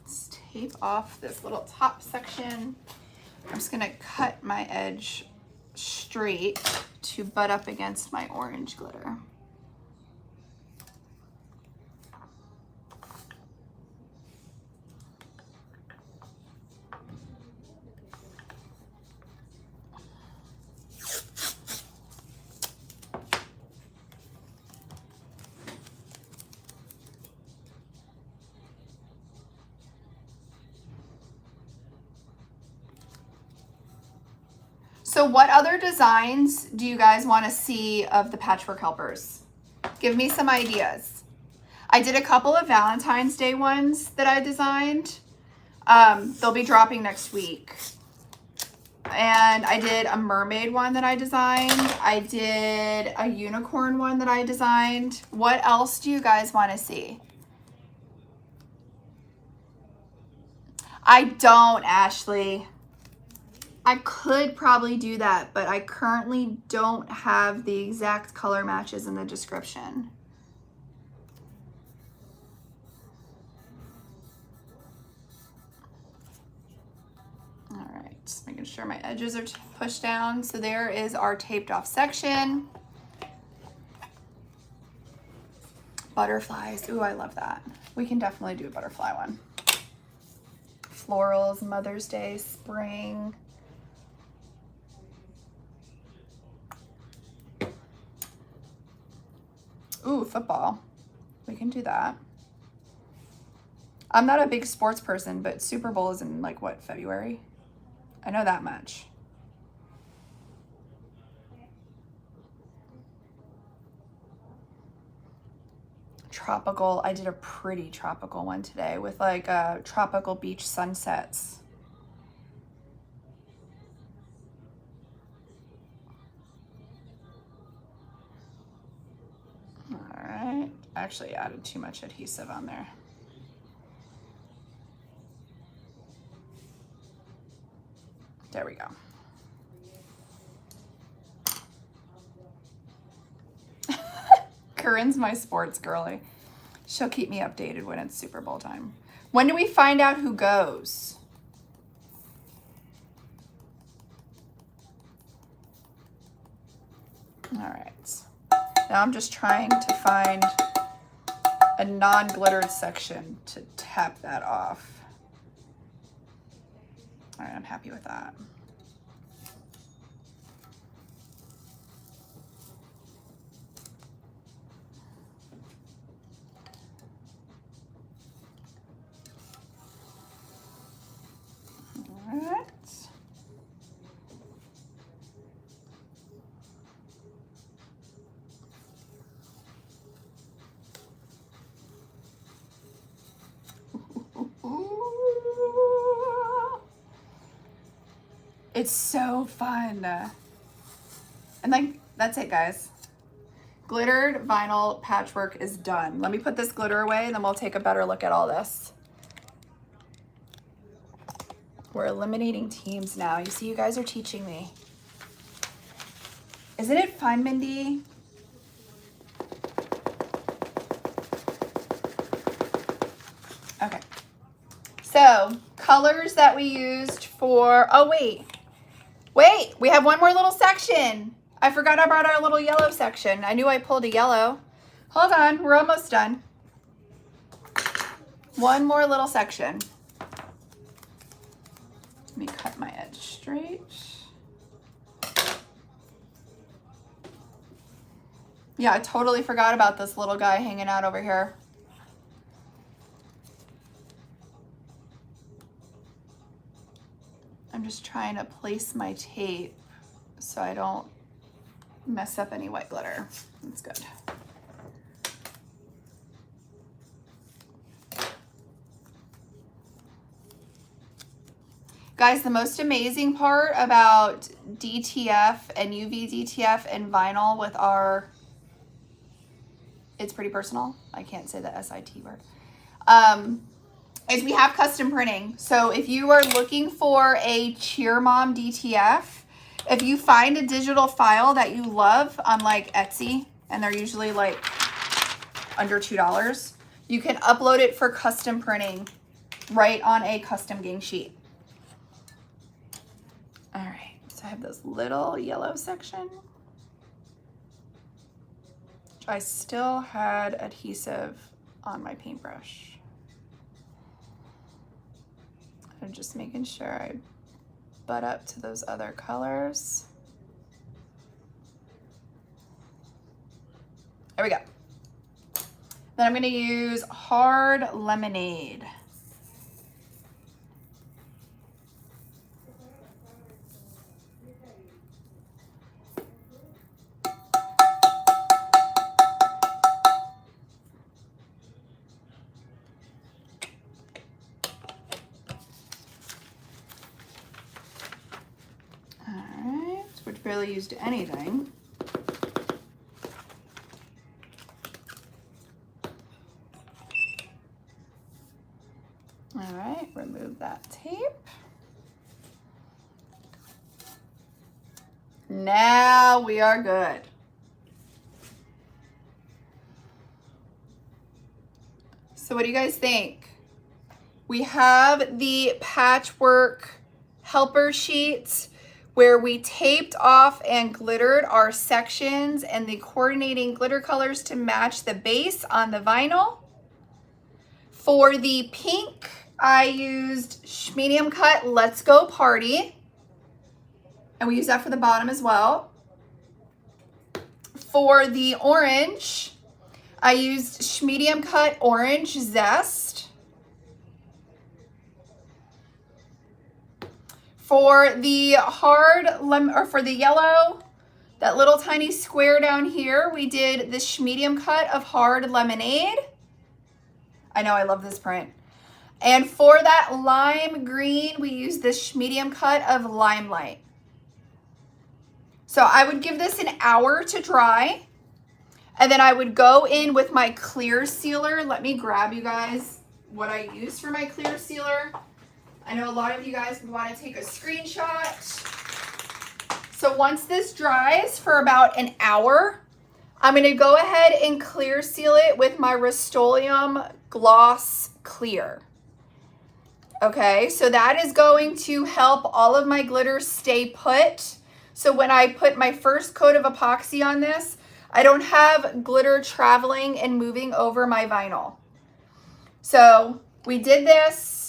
Let's tape off this little top section. I'm just gonna cut my edge straight to butt up against my orange glitter. So what other designs do you guys want to see of the Patchwork Helpers? Give me some ideas. I did a couple of Valentine's Day ones that I designed. They'll be dropping next week. And I did a mermaid one that I designed. I did a unicorn one that I designed. What else do you guys want to see? I don't, Ashley. I could probably do that, but I currently don't have the exact color matches in the description. All right, just making sure my edges are pushed down. So there is our taped off section. Butterflies, ooh, I love that. We can definitely do a butterfly one. Florals, Mother's Day, spring. Ooh, football. We can do that. I'm not a big sports person, but Super Bowl is in like what, February? I know that much. Tropical. I did a pretty tropical one today with like tropical beach sunsets. Alright, actually added too much adhesive on there. There we go. Corinne's my sports girly. She'll keep me updated when it's Super Bowl time. When do we find out who goes? Alright. Now I'm just trying to find a non-glittered section to tap that off. All right, I'm happy with that. All right. It's so fun. And then that's it, guys. Glittered vinyl patchwork is done. Let me put this glitter away and then we'll take a better look at all this. We're eliminating teams now. You see, you guys are teaching me. Isn't it fun, Mindy? Okay. So, colors that we used for, oh wait, we have one more little section. I forgot about our little yellow section. I knew I pulled a yellow. Hold on, we're almost done. One more little section. Let me cut my edge straight. Yeah, I totally forgot about this little guy hanging out over here. I'm just trying to place my tape so I don't mess up any white glitter. That's good. Guys, the most amazing part about DTF and UV DTF and vinyl with our, it's pretty personal, I can't say the SIT word, is we have custom printing. So if you are looking for a Cheer Mom DTF, if you find a digital file that you love on like Etsy, and they're usually like under $2, you can upload it for custom printing right on a custom gang sheet. All right, so I have this little yellow section. I still had adhesive on my paintbrush. I'm just making sure I butt up to those other colors. There we go. Then I'm gonna use Hard Lemonade. Barely used anything. All right, remove that tape. Now we are good. So what do you guys think? We have the patchwork helper sheets where we taped off and glittered our sections and the coordinating glitter colors to match the base on the vinyl. For the pink, I used medium cut Let's Go Party. And we use that for the bottom as well. For the orange, I used medium cut Orange Zest. For the for the yellow, that little tiny square down here, we did this medium cut of Hard Lemonade. I know, I love this print. And for that lime green, we used this medium cut of Limelight. So I would give this an hour to dry, and then I would go in with my clear sealer. Let me grab you guys what I use for my clear sealer. I know a lot of you guys would want to take a screenshot. So once this dries for about an hour, I'm going to go ahead and clear seal it with my Rust-Oleum Gloss Clear. Okay, so that is going to help all of my glitter stay put. So when I put my first coat of epoxy on this, I don't have glitter traveling and moving over my vinyl. So we did this.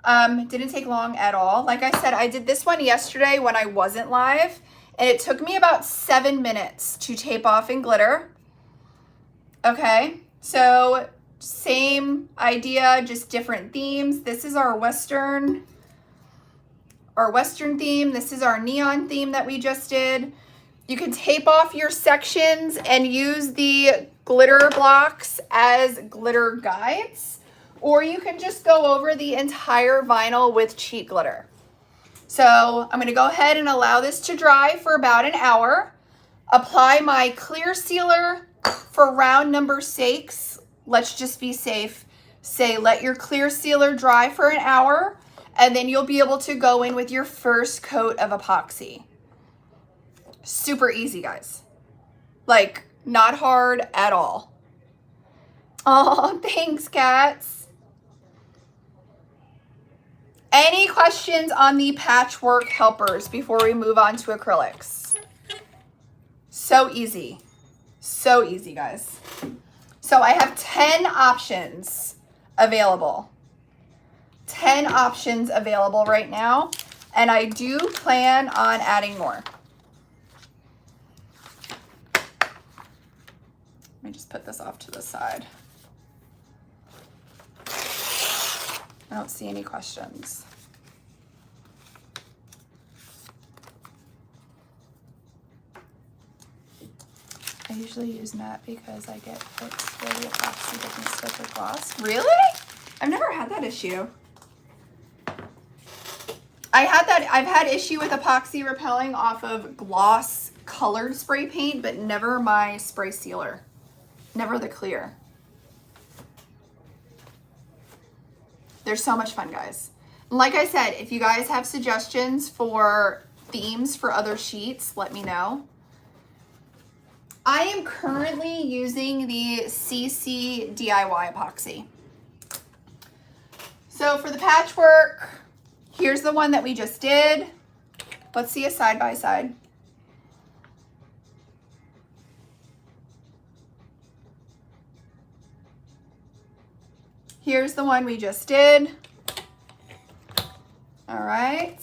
Didn't take long at all. Like I said, I did this one yesterday when I wasn't live, and it took me about 7 minutes to tape off and glitter. Okay, so same idea, just different themes. This is our Western theme. This is our neon theme that we just did. You can tape off your sections and use the glitter blocks as glitter guides, or you can just go over the entire vinyl with cheat glitter. So I'm gonna go ahead and allow this to dry for about an hour. Apply my clear sealer for round number 6. Let's just be safe. Say let your clear sealer dry for an hour, and then you'll be able to go in with your first coat of epoxy. Super easy, guys. Like, not hard at all. Oh, thanks, cats. Any questions on the patchwork helpers before we move on to acrylics? So easy. So easy, guys. So I have 10 options available. 10 options available right now, and I do plan on adding more. Let me just put this off to the side. I don't see any questions. I usually use matte because I get fixed where the epoxy doesn't stick with gloss. Really? I've never had that issue. I've had issue with epoxy repelling off of gloss colored spray paint, but never my spray sealer. Never the clear. They're so much fun, guys. Like I said, if you guys have suggestions for themes for other sheets, let me know. I am currently using the CC DIY epoxy. So for the patchwork, here's the one that we just did. Let's see a side by side. Here's the one we just did. All right.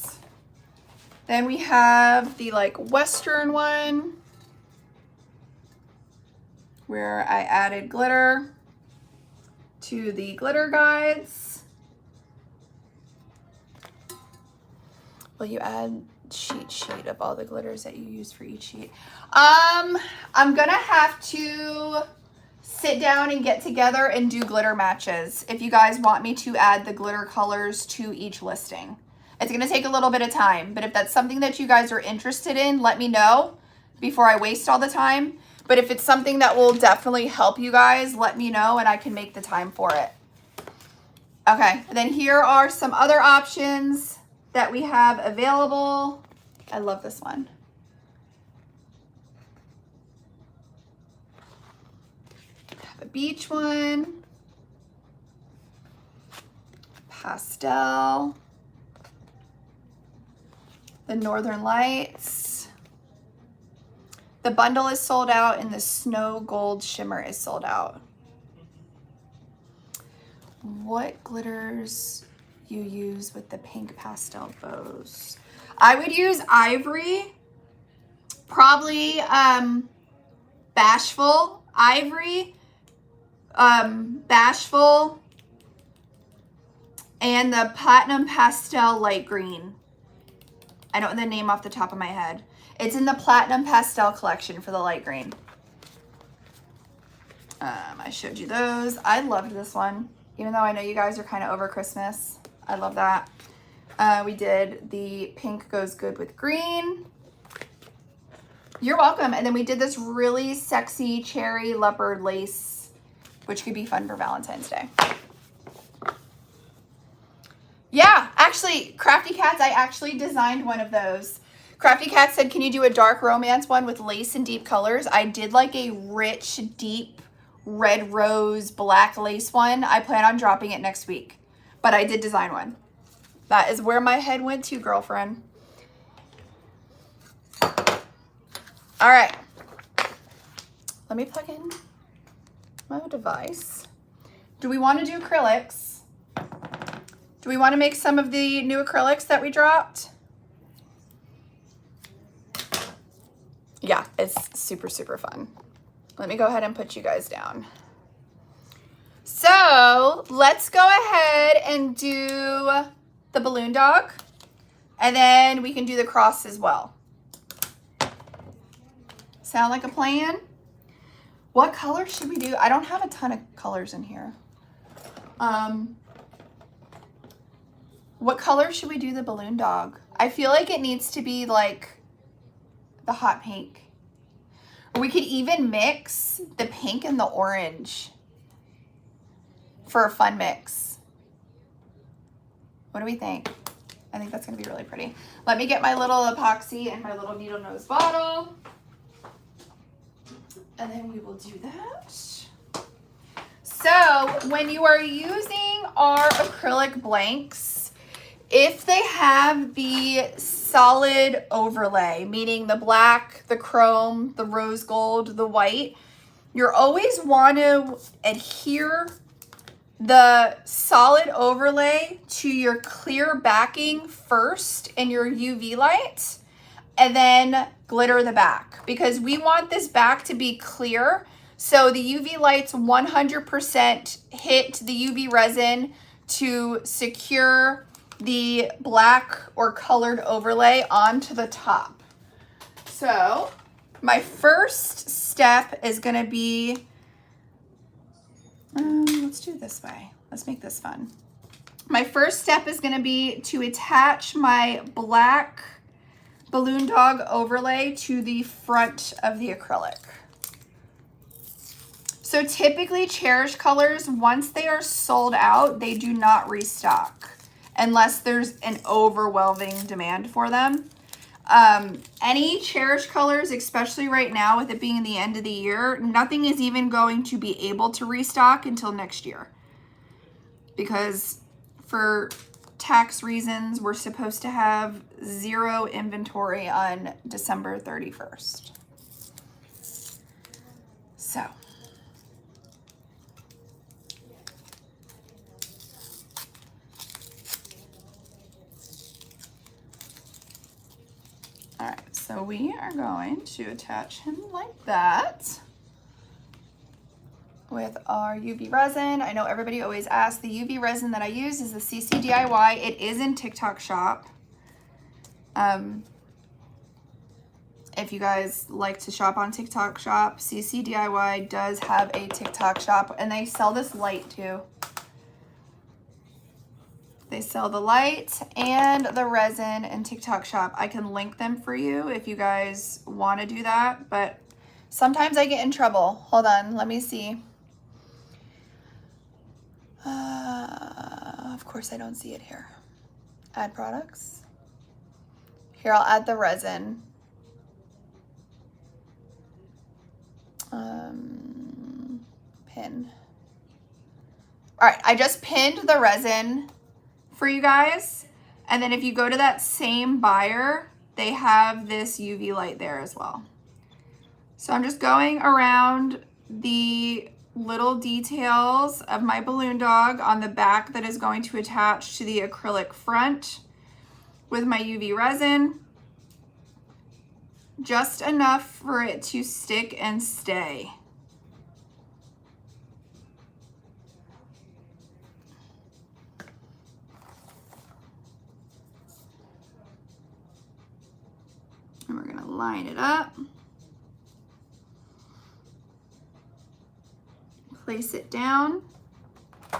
Then we have the like Western one where I added glitter to the glitter guides. Will you add cheat sheet of all the glitters that you use for each sheet? I'm gonna have to sit down and get together and do glitter matches if you guys want me to add the glitter colors to each listing. It's gonna take a little bit of time, but if that's something that you guys are interested in, let me know before I waste all the time. But if it's something that will definitely help you guys, let me know and I can make the time for it. Okay, and then here are some other options that we have available. I love this one. Have a beach one. Pastel. The Northern Lights. The bundle is sold out and the Snow Gold Shimmer is sold out. What glitters you use with the pink pastel bows? I would use Ivory, probably Bashful, Ivory, Bashful, and the Platinum Pastel Light Green. I don't know the name off the top of my head. It's in the Platinum Pastel collection for the light green. I showed you those. I loved this one, even though I know you guys are kind of over Christmas. I love that. We did the pink goes good with green. You're welcome. And then we did this really sexy cherry leopard lace, which could be fun for Valentine's Day. Yeah, actually, Crafty Cats, I actually designed one of those. Crafty Cat said, can you do a dark romance one with lace and deep colors? I did like a rich, deep red rose, black lace one. I plan on dropping it next week, but I did design one. That is where my head went to, girlfriend. All right. Let me plug in my device. Do we want to do acrylics? Do we want to make some of the new acrylics that we dropped? Yeah, it's super, super fun. Let me go ahead and put you guys down. So let's go ahead and do the balloon dog, and then we can do the cross as well. Sound like a plan? What color should we do? I don't have a ton of colors in here. What color should we do the balloon dog? I feel like it needs to be like the hot pink. Or we could even mix the pink and the orange for a fun mix. What do we think? I think that's gonna be really pretty. Let me get my little epoxy and my little needle nose bottle. And then we will do that. So when you are using our acrylic blanks, if they have the solid overlay, meaning the black, the chrome, the rose gold, the white, you always want to adhere the solid overlay to your clear backing first in your UV light, and then glitter the back, because we want this back to be clear. So the UV lights 100% hit the UV resin to secure the black or colored overlay onto the top. So my first step is gonna be, let's do it this way. Let's make this fun. My first step is gonna be to attach my black balloon dog overlay to the front of the acrylic. So typically Cherish colors, once they are sold out, they do not restock unless there's an overwhelming demand for them. Any Cherish colors, especially right now with it being the end of the year, nothing is even going to be able to restock until next year. Because for tax reasons, we're supposed to have 0 inventory on December 31st. So. All right, so we are going to attach him like that with our UV resin. I know everybody always asks, the UV resin that I use is the CC DIY. It is in TikTok shop. If you guys like to shop on TikTok shop, CC DIY does have a TikTok shop, and they sell this light too. They sell the light and the resin in TikTok shop. I can link them for you if you guys want to do that, but sometimes I get in trouble. Hold on, let me see. Of course I don't see it here. Add products. Here, I'll add the resin. Pin. All right, I just pinned the resin for you guys. And then if you go to that same buyer, they have this UV light there as well. So I'm just going around the little details of my balloon dog on the back that is going to attach to the acrylic front with my UV resin. Just enough for it to stick and stay. And we're gonna line it up. Place it down. I'm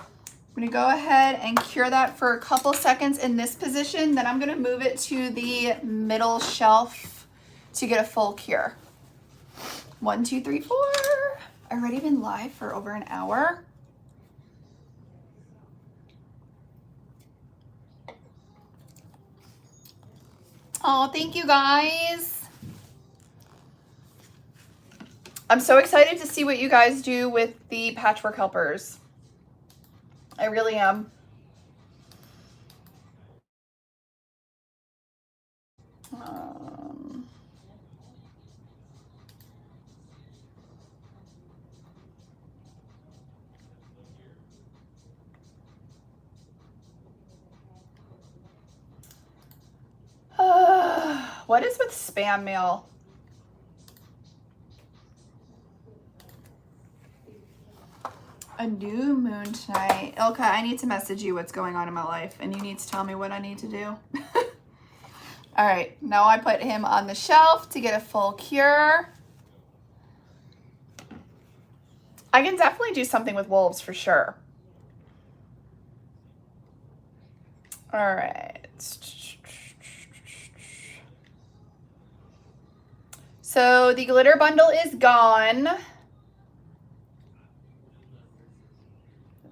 gonna go ahead and cure that for a couple seconds in this position. Then I'm gonna move it to the middle shelf to get a full cure. 1, 2, 3, 4. I've already been live for over an hour. Oh, thank you guys. I'm so excited to see what you guys do with the patchwork helpers. I really am. What is with spam mail? A new moon tonight. Ilka, I need to message you what's going on in my life, and you need to tell me what I need to do. All right, now I put him on the shelf to get a full cure. I can definitely do something with wolves for sure. All right. So the glitter bundle is gone.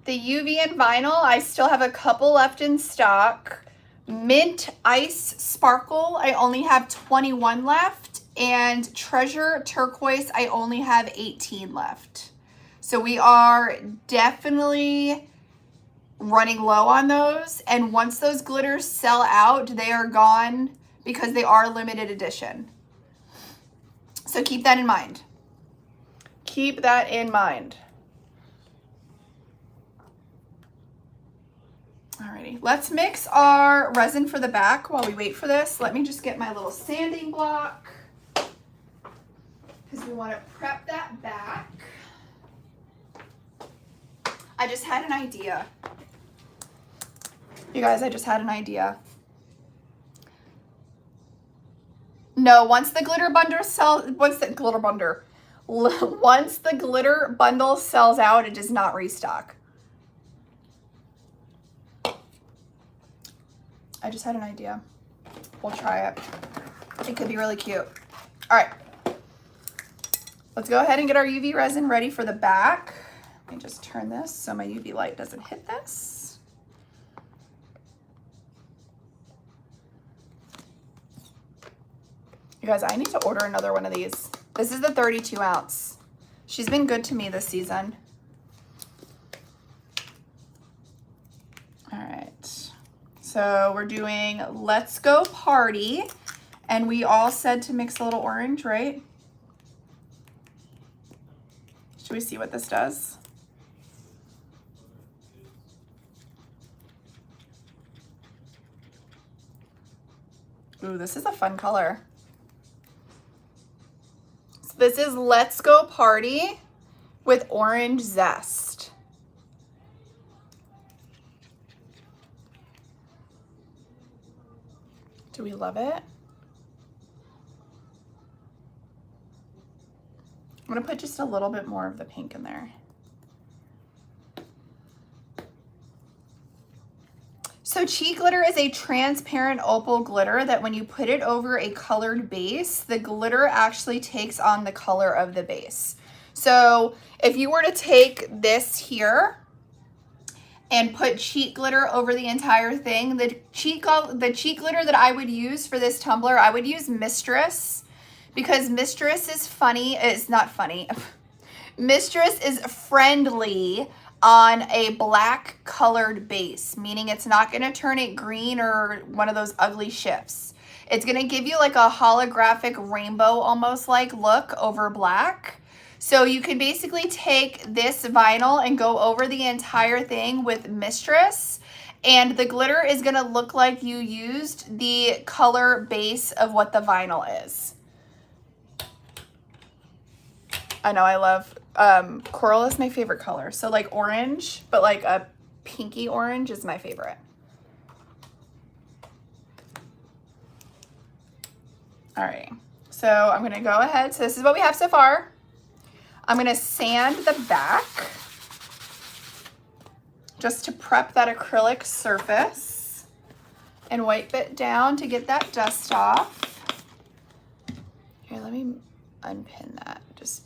The UV and vinyl, I still have a couple left in stock. Mint Ice Sparkle, I only have 21 left. And Treasure Turquoise, I only have 18 left. So we are definitely running low on those. And once those glitters sell out, they are gone because they are limited edition. So keep that in mind. Keep that in mind. Alrighty, let's mix our resin for the back while we wait for this. Let me just get my little sanding block because we want to prep that back. I just had an idea. You guys, I just had an idea. No, once the glitter bundle sells out, it does not restock. I just had an idea. We'll try it. It could be really cute. All right. Let's go ahead and get our UV resin ready for the back. Let me just turn this so my UV light doesn't hit this. You guys, I need to order another one of these. This is the 32 ounce. She's been good to me this season. All right. So we're doing Let's Go Party, and we all said to mix a little orange, right? Should we see what this does? Ooh, this is a fun color. So this is Let's Go Party with orange zest. Do we love it? I'm gonna put just a little bit more of the pink in there. So cheat glitter is a transparent opal glitter that when you put it over a colored base, the glitter actually takes on the color of the base. So if you were to take this here and put cheat glitter over the entire thing, the cheat glitter that I would use for this tumbler, I would use Mistress, because Mistress is funny. It's not funny. Mistress is friendly on a black colored base, meaning it's not going to turn it green or one of those ugly shifts. It's going to give you like a holographic rainbow almost like look over black. So you can basically take this vinyl and go over the entire thing with Mistress, and the glitter is going to look like you used the color base of what the vinyl is. I know, I love coral is my favorite color. So like orange, but like a pinky orange is my favorite. All right, so I'm gonna go ahead. So this is what we have so far. I'm gonna sand the back just to prep that acrylic surface and wipe it down to get that dust off. Here, let me unpin that just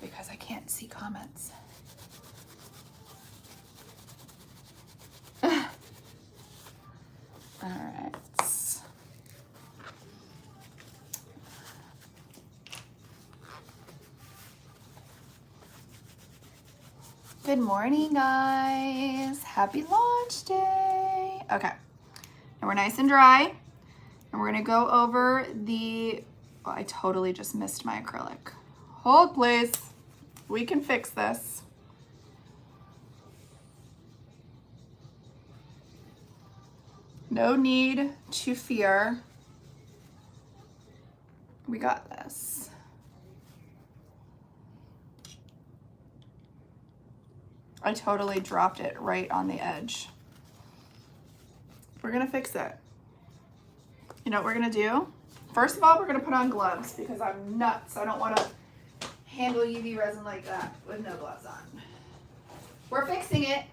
because I can't see comments. All right. Good morning, guys. Happy launch day. Okay, and we're nice and dry, and we're gonna go over the, oh, I totally just missed my acrylic. Hold, please. We can fix this. No need to fear. We got this. I totally dropped it right on the edge. We're gonna fix it. You know what we're gonna do? First of all, we're gonna put on gloves because I'm nuts. I don't wanna handle UV resin like that with no gloves on. We're fixing it.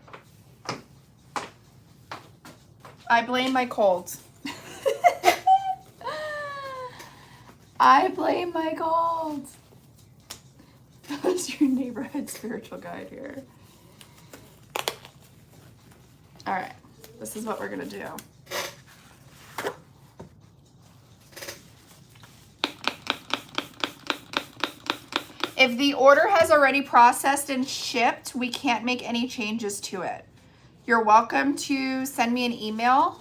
I blame my cold. I blame my gold. That's your neighborhood spiritual guide here. All right, this is what we're gonna do. If the order has already processed and shipped, we can't make any changes to it. You're welcome to send me an email,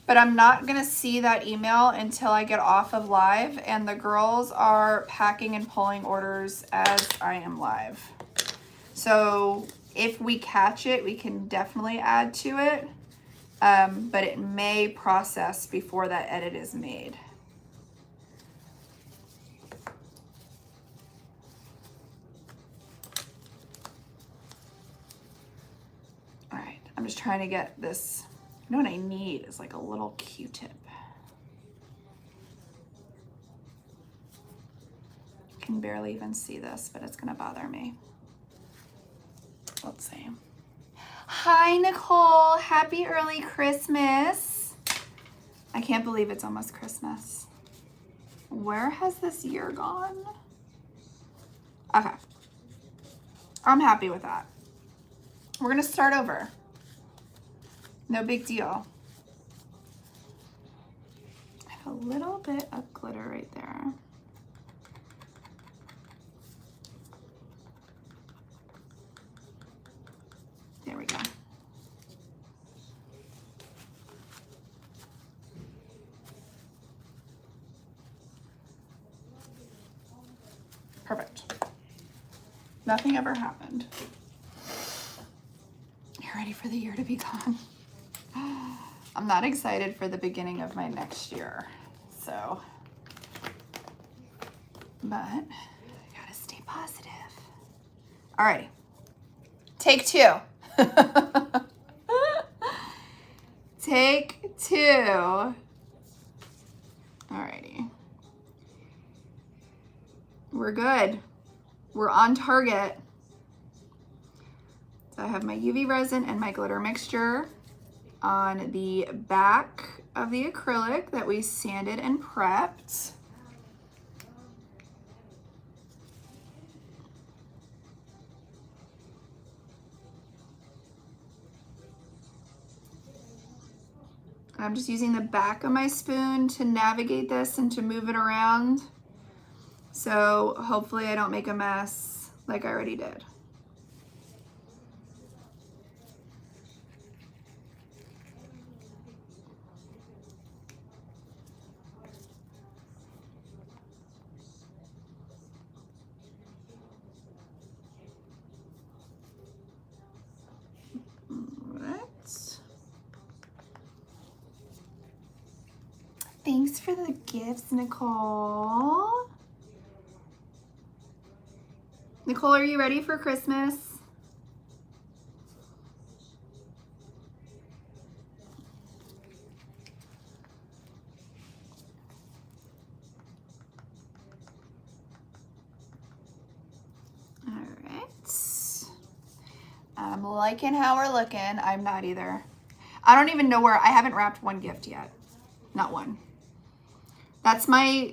but I'm not gonna see that email until I get off of live, and the girls are packing and pulling orders as I am live. So if we catch it, we can definitely add to it, but it may process before that edit is made. All right, I'm just trying to get this. You know what I need is like a little Q-tip. I can barely even see this, but it's gonna bother me. Let's see. Hi, Nicole. Happy early Christmas. I can't believe it's almost Christmas. Where has this year gone? Okay. I'm happy with that. We're gonna start over. No big deal. I have a little bit of glitter right there. There we go. Perfect. Nothing ever happened. You're ready for the year to be gone. I'm not excited for the beginning of my next year, so, but I gotta stay positive. All right, take two. Take two. Alrighty. We're good. We're on target. So I have my UV resin and my glitter mixture on the back of the acrylic that we sanded and prepped. I'm just using the back of my spoon to navigate this and to move it around. So hopefully I don't make a mess like I already did. Thanks for the gifts, Nicole. Nicole, are you ready for Christmas? All right. I'm liking how we're looking. I'm not either. I don't even know where, I haven't wrapped one gift yet. Not one.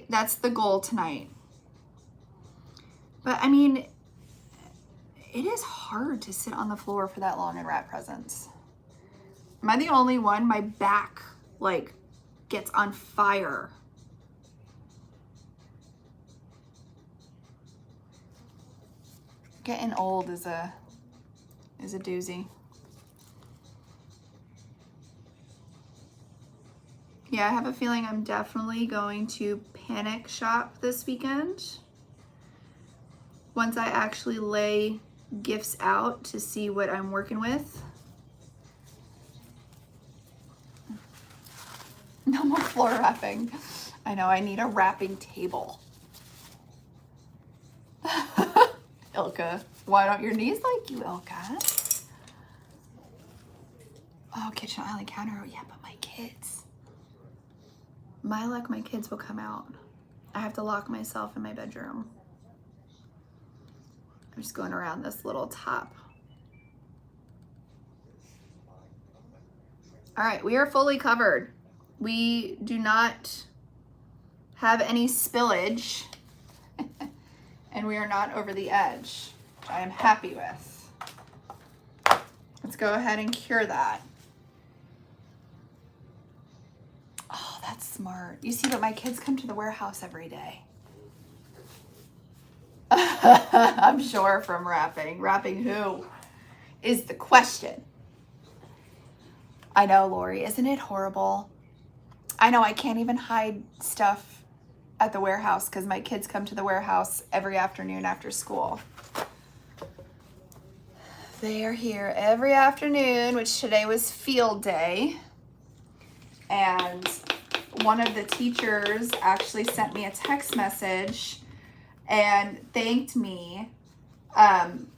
That's the goal tonight. But I mean, it is hard to sit on the floor for that long and wrap presents. Am I the only one? My back like gets on fire. Getting old is a doozy. Yeah, I have a feeling I'm definitely going to panic shop this weekend once I actually lay gifts out to see what I'm working with. No more floor wrapping. I know, I need a wrapping table. Ilka, why don't your knees like you, Ilka? Oh, kitchen island counter. Yeah, but my kids. My luck, my kids will come out. I have to lock myself in my bedroom. I'm just going around this little top. All right, we are fully covered. We do not have any spillage and we are not over the edge, which I am happy with. Let's go ahead and cure that. Oh, that's smart. You see, but my kids come to the warehouse every day. I'm sure from wrapping. Wrapping who is the question. I know, Lori, isn't it horrible? I know I can't even hide stuff at the warehouse because my kids come to the warehouse every afternoon after school. They are here every afternoon, which today was field day. And one of the teachers actually sent me a text message and thanked me.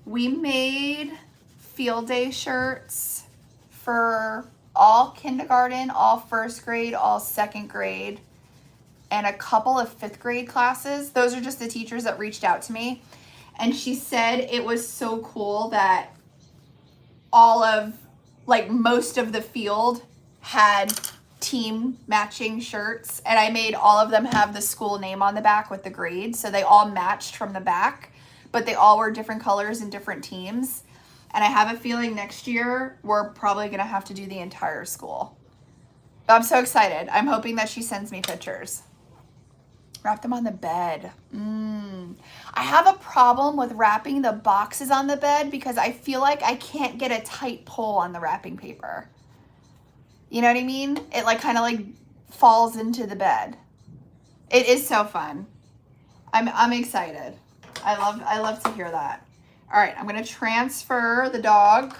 We made field day shirts for all kindergarten, all first grade, all second grade, and a couple of fifth grade classes. Those are just the teachers that reached out to me. And she said it was so cool that all of, like, most of the field had team matching shirts, and I made all of them have the school name on the back with the grades, so they all matched from the back, but they all were different colors and different teams. And I have a feeling next year we're probably going to have to do the entire school. But I'm so excited. I'm hoping that she sends me pictures. Wrap them on the bed. I have a problem with wrapping the boxes on the bed because I feel like I can't get a tight pull on the wrapping paper. You know what I mean? It like kind of like falls into the bed. It is so fun. I'm excited. I love to hear that. All right, I'm gonna transfer the dog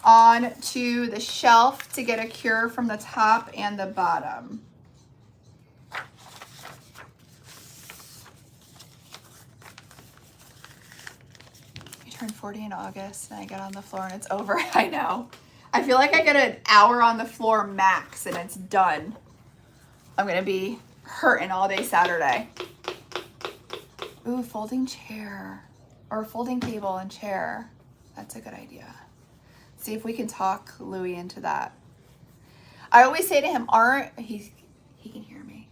onto the shelf to get a cure from the top and the bottom. You turn 40 in August and I get on the floor and it's over. I know. I feel like I get an hour on the floor max and it's done. I'm gonna be hurting all day Saturday. Ooh, folding chair. Or folding table and chair. That's a good idea. See if we can talk Louie into that. I always say to him, he can hear me.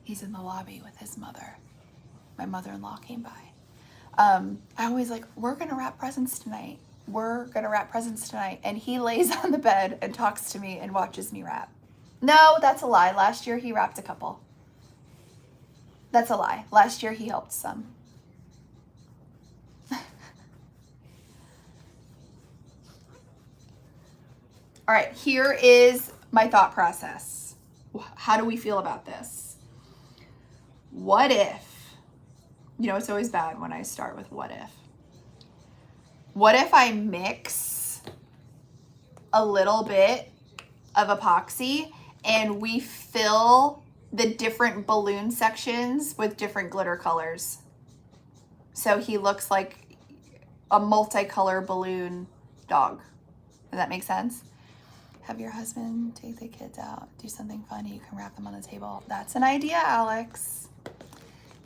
He's in the lobby with his mother. My mother-in-law came by. I always like, we're gonna wrap presents tonight. We're gonna wrap presents tonight. And he lays on the bed and talks to me and watches me wrap. No, that's a lie. Last year he wrapped a couple. That's a lie. Last year he helped some. All right, here is my thought process. How do we feel about this? What if, you know, it's always bad when I start with what if. What if I mix a little bit of epoxy and we fill the different balloon sections with different glitter colors? So he looks like a multicolor balloon dog. Does that make sense? Have your husband take the kids out, do something fun, you can wrap them on the table. That's an idea, Alex.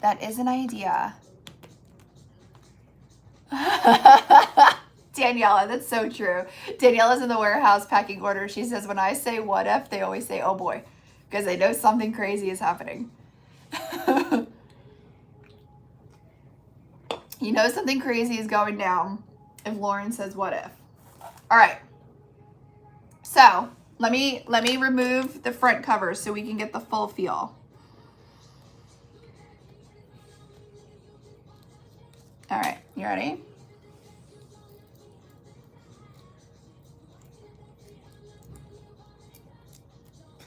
That is an idea. Daniela, that's so true. Daniela's in the warehouse packing orders. She says, when I say what if, they always say, oh boy, because they know something crazy is happening. You know something crazy is going down if Lauren says what if. All right. So let me remove the front cover so we can get the full feel. All right, you ready?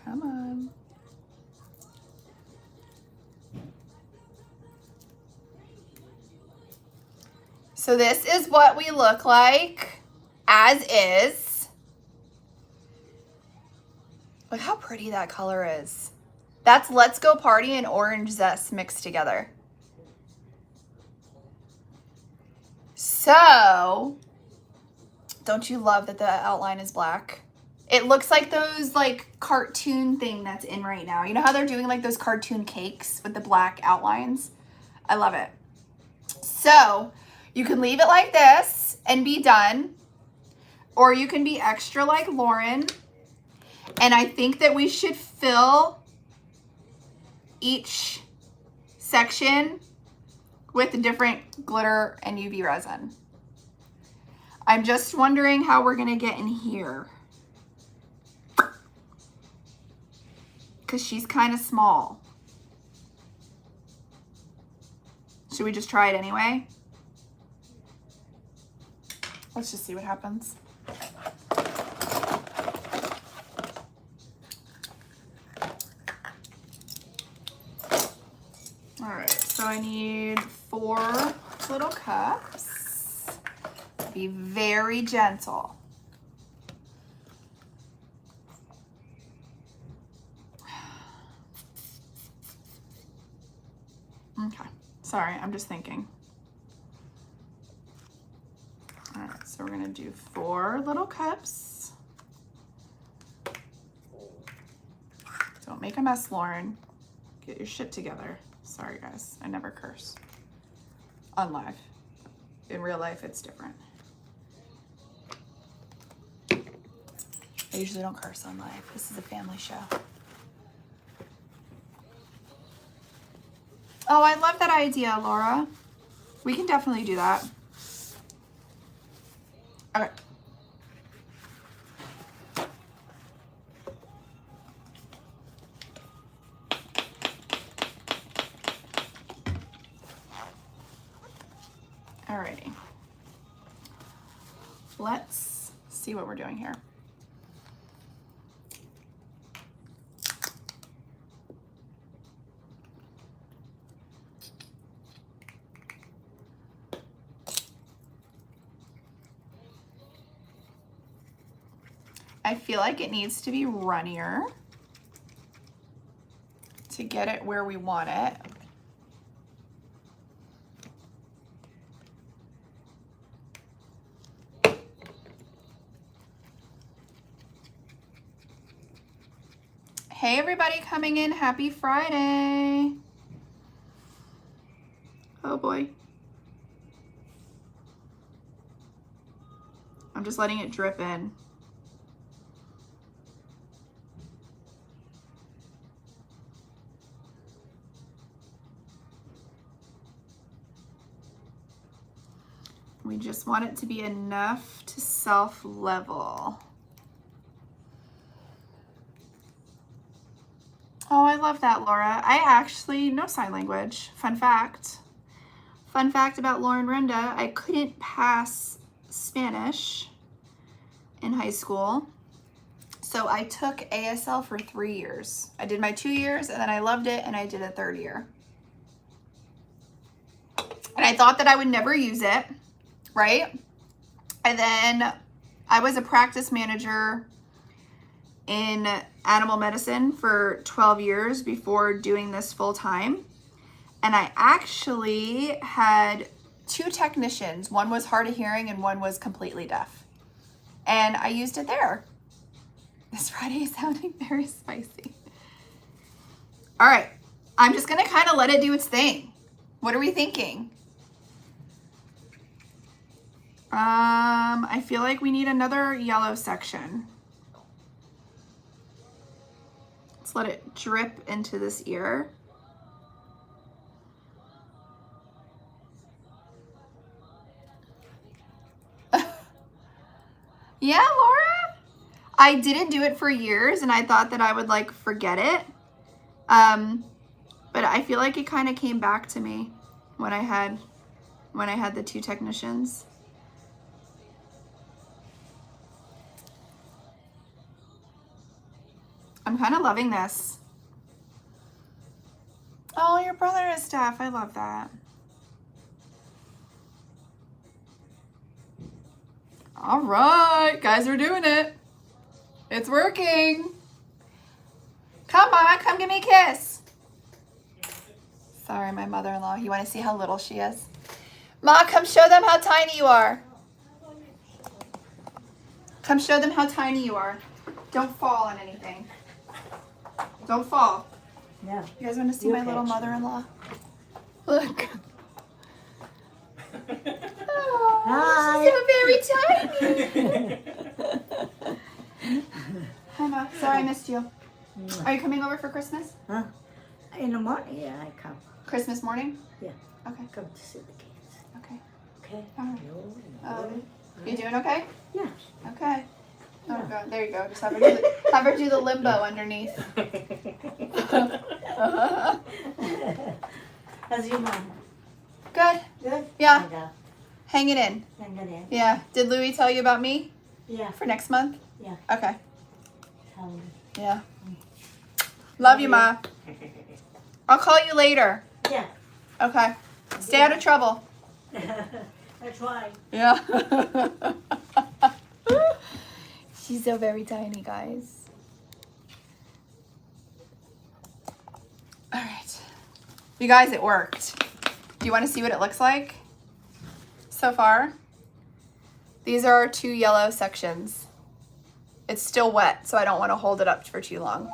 Come on. So this is what we look like as is. Look how pretty that color is. That's Let's Go Party and Orange Zest mixed together. So, don't you love that the outline is black? It looks like those like cartoon thing that's in right now. You know how they're doing like those cartoon cakes with the black outlines? I love it. So, you can leave it like this and be done. Or you can be extra like Lauren. And I think that we should fill each section with different glitter and UV resin. I'm just wondering how we're gonna get in here, because she's kind of small. Should we just try it anyway? Let's just see what happens. All right, so I need 4 little cups. Be very gentle. Okay, sorry, I'm just thinking. All right, so we're gonna do 4 little cups. Don't make a mess, Lauren. Get your shit together. Sorry guys, I never curse. On live. In real life, it's different. I usually don't curse on live. This is a family show. Oh, I love that idea, Laura. We can definitely do that. Okay. Alrighty. Let's see what we're doing here. I feel like it needs to be runnier to get it where we want it. Hey everybody coming in, happy Friday. Oh boy. I'm just letting it drip in. We just want it to be enough to self-level. Oh, I love that, Laura. I actually know sign language. Fun fact. Fun fact about Lauren Renda, I couldn't pass Spanish in high school. So I took ASL for 3 years. I did my 2 years and then I loved it and I did a 3rd year. And I thought that I would never use it, right? And then I was a practice manager in animal medicine for 12 years before doing this full time. And I actually had 2 technicians. One was hard of hearing and one was completely deaf. And I used it there. This Friday is sounding very spicy. All right, I'm just gonna kind of let it do its thing. What are we thinking? I feel like we need another yellow section. Let's let it drip into this ear. Yeah, Laura? I didn't do it for years and I thought that I would like forget it. But I feel like it kind of came back to me when I had the 2 technicians. I'm kind of loving this. Oh, your brother is deaf. I love that. All right, guys, we're doing it. It's working. Come on, come give me a kiss. Sorry, my mother-in-law. You want to see how little she is? Ma, come show them how tiny you are. Come show them how tiny you are. Don't fall on anything. Don't fall. No. You guys want to see my little mother-in-law? Look. Oh, she's so very tiny. Hi, Ma. Sorry I missed you. Are you coming over for Christmas? Huh? In the morning, yeah, I come. Christmas morning? Yeah. Okay. Come to see the kids. Okay. Okay. All right. No. You doing okay? Yeah. Okay. Oh, Yeah. God. There you go. Just have her do the limbo underneath. How's your mom? Good. Good? Yeah. Yeah. Hanging in. Hang it in. Yeah. Did Louie tell you about me Yeah. for next month? Yeah. Okay. Tell me. Yeah. Love you, Ma. I'll call you later. Yeah. Okay. Stay out of trouble. I try. Yeah. She's so very tiny, guys. All right. You guys, it worked. Do you want to see what it looks like so far? These are our 2 yellow sections. It's still wet, so I don't want to hold it up for too long.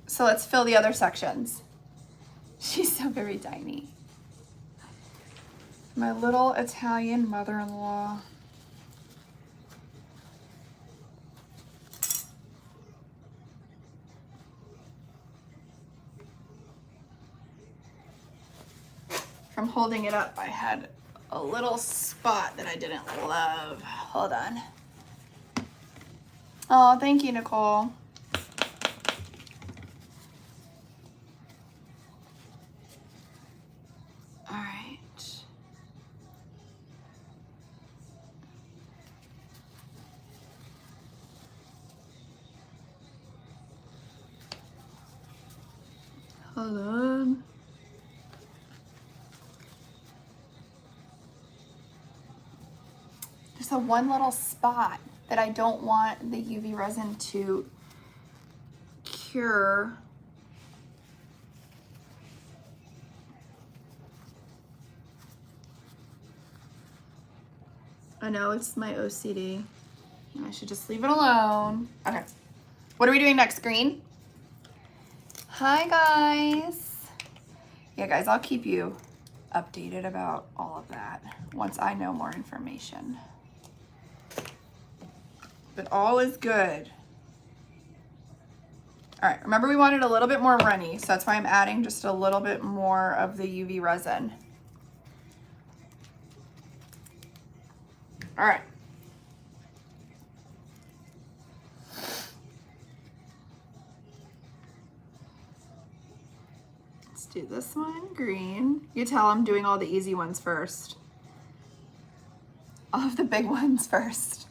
So let's fill the other sections. She's so very tiny. My little Italian mother-in-law. From holding it up, I had a little spot that I didn't love. Hold on. Oh, thank you, Nicole. All right. Hold on. There's a one little spot that I don't want the UV resin to cure. I know it's my OCD. I should just leave it alone. Okay. What are we doing next? Green? Hi, guys. Yeah, guys, I'll keep you updated about all of that once I know more information. But all is good. All right, remember we wanted a little bit more runny, so that's why I'm adding just a little bit more of the UV resin. All right. Let's do this one, green. You tell I'm doing all the easy ones first. All of the big ones first.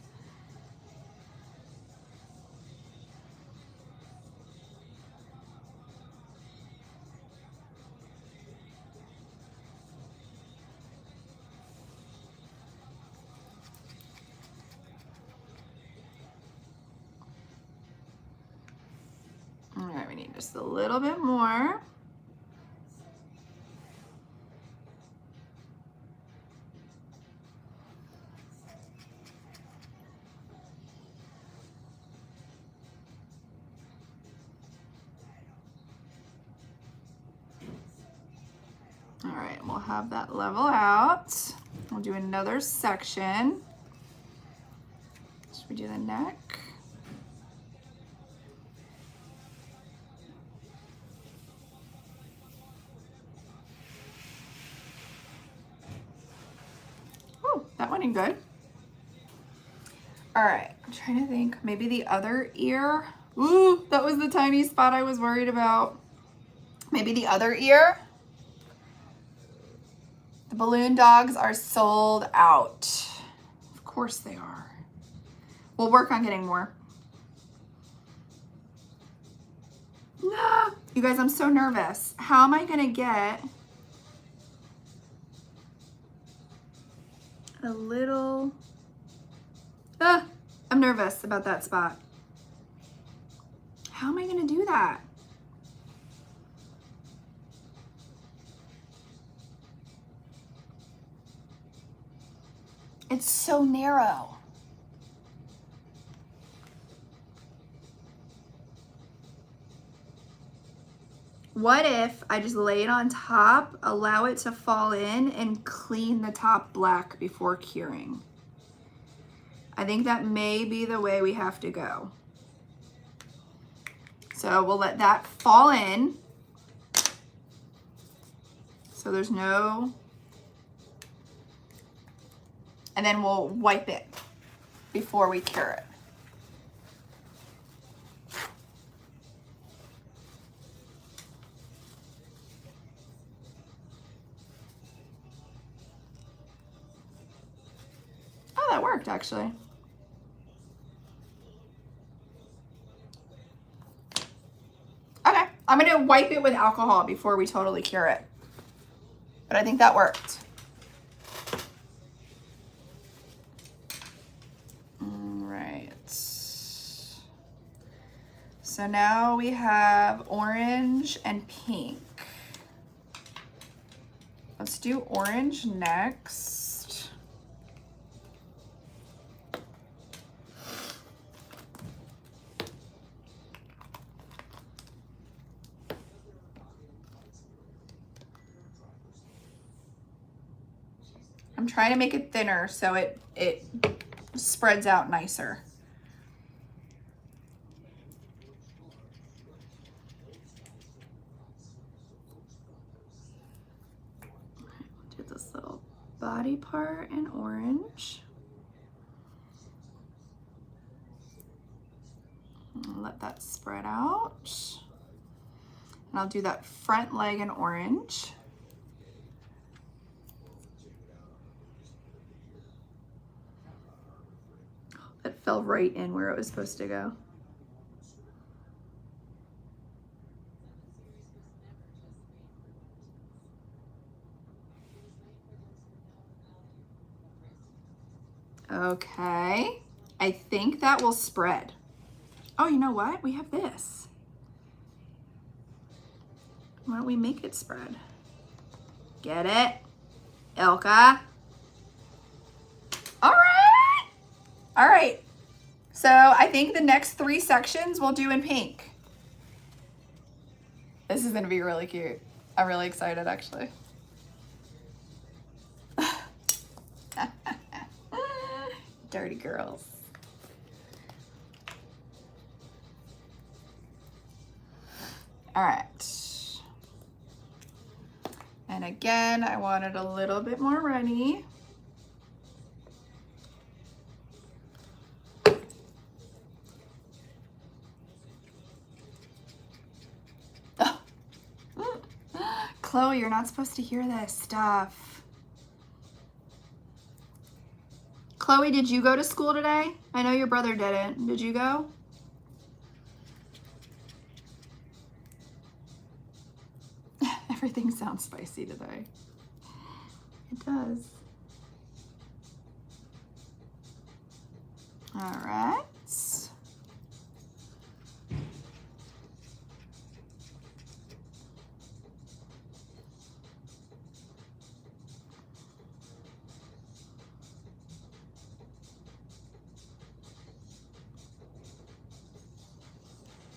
All right, we need just a little bit more. All right, we'll have that level out. We'll do another section. Should we do the neck? Oh, that went in good. All right, I'm trying to think, maybe the other ear. Ooh, that was the tiny spot I was worried about. Maybe the other ear. The balloon dogs are sold out. Of course they are. We'll work on getting more. No, you guys, I'm so nervous. How am I gonna get a little, I'm nervous about that spot. How am I gonna do that? It's so narrow. What if I just lay it on top, allow it to fall in, and clean the top black before curing? I think that may be the way we have to go. So we'll let that fall in. So there's no, and then we'll wipe it before we cure it. Oh, that worked actually. Okay, I'm gonna wipe it with alcohol before we totally cure it. But I think that worked. All right. So now we have orange and pink. Let's do orange next. I'm trying to make it thinner so it spreads out nicer. Do this little body part in orange. And let that spread out. And I'll do that front leg in orange. It fell right in where it was supposed to go. Okay, I think that will spread. Oh, you know what? We have this. Why don't we make it spread? Get it, Ilka? All right. All right. So I think the next 3 sections we'll do in pink. This is gonna be really cute. I'm really excited actually. Dirty girls. All right. And again, I want it a little bit more runny. Oh. Chloe, you're not supposed to hear this stuff. Chloe, did you go to school today? I know your brother didn't. Did you go? Everything sounds spicy today. It does. All right.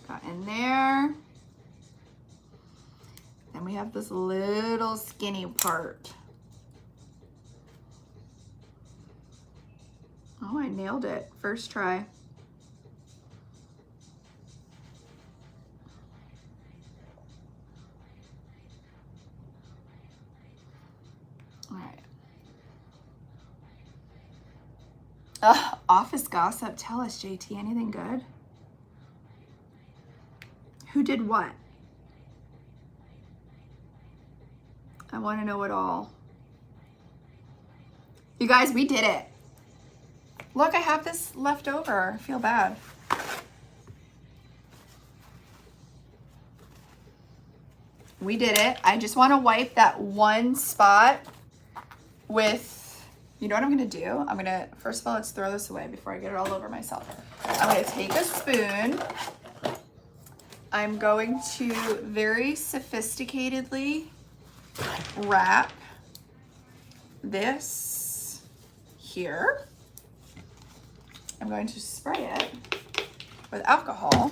Got in there. Then we have this little skinny part. Oh, I nailed it. First try. All right. Office gossip. Tell us, JT, anything good? Who did what? I want to know it all. You guys, we did it. Look, I have this left over. I feel bad. We did it. I just want to wipe that one spot with, you know what I'm going to do? I'm going to, first of all, let's throw this away before I get it all over myself. I'm going to take a spoon. I'm going to very sophisticatedly wrap this here. I'm going to spray it with alcohol.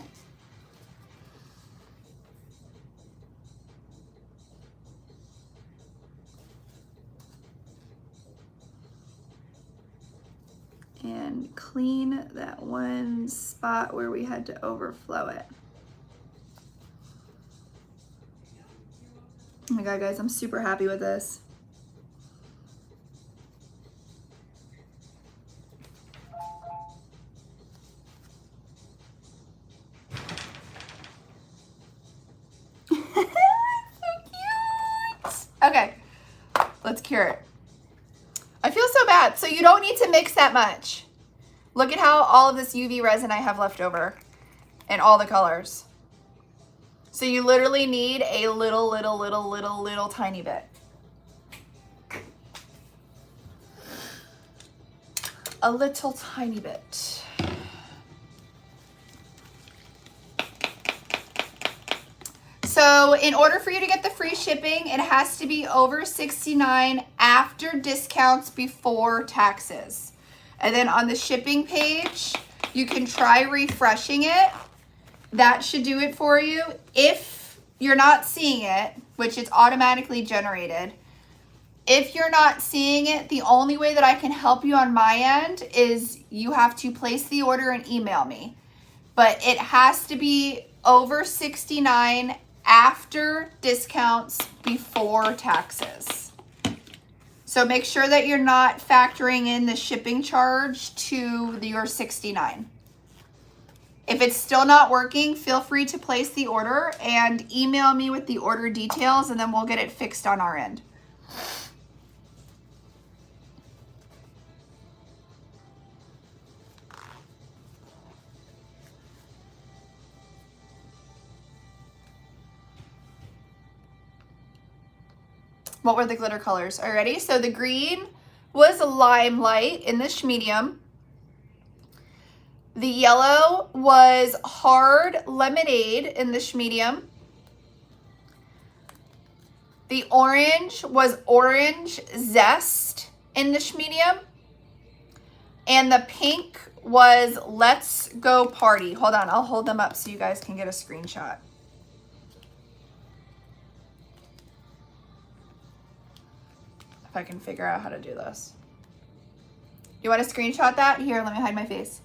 And clean that one spot where we had to overflow it. Oh my God, guys, I'm super happy with this. Okay, let's cure it. I feel so bad. So you don't need to mix that much. Look at how all of this UV resin I have left over in all the colors. So you literally need a little tiny bit. A little tiny bit. So in order for you to get the free shipping, it has to be over $69 after discounts, before taxes. And then on the shipping page, you can try refreshing it. That should do it for you. If you're not seeing it, which it's automatically generated, if you're not seeing it, the only way that I can help you on my end is you have to place the order and email me. But it has to be over $69 after discounts, before taxes. So make sure that you're not factoring in the shipping charge to your $69. If it's still not working, feel free to place the order and email me with the order details, and then we'll get it fixed on our end. What were the glitter colors? Are you ready? So the green was Limelight in the medium. The yellow was Hard Lemonade in the medium. The orange was Orange Zest in the medium. And the pink was Let's Go Party. Hold on, I'll hold them up so you guys can get a screenshot. If I can figure out how to do this. You want to screenshot that? Here, let me hide my face.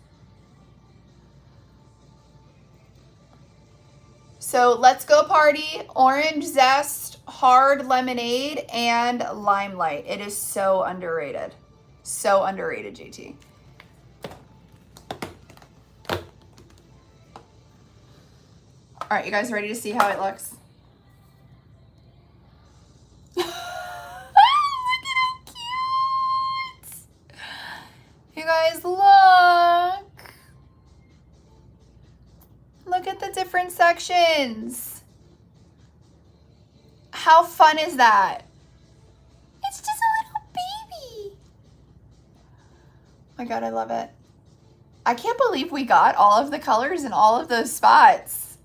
So Let's Go Party, Orange Zest, Hard Lemonade, and Limelight. It is so underrated. So underrated, JT. All right, you guys ready to see how it looks? You guys, look. Look at the different sections. How fun is that? It's just a little baby. Oh my God, I love it. I can't believe we got all of the colors in all of those spots.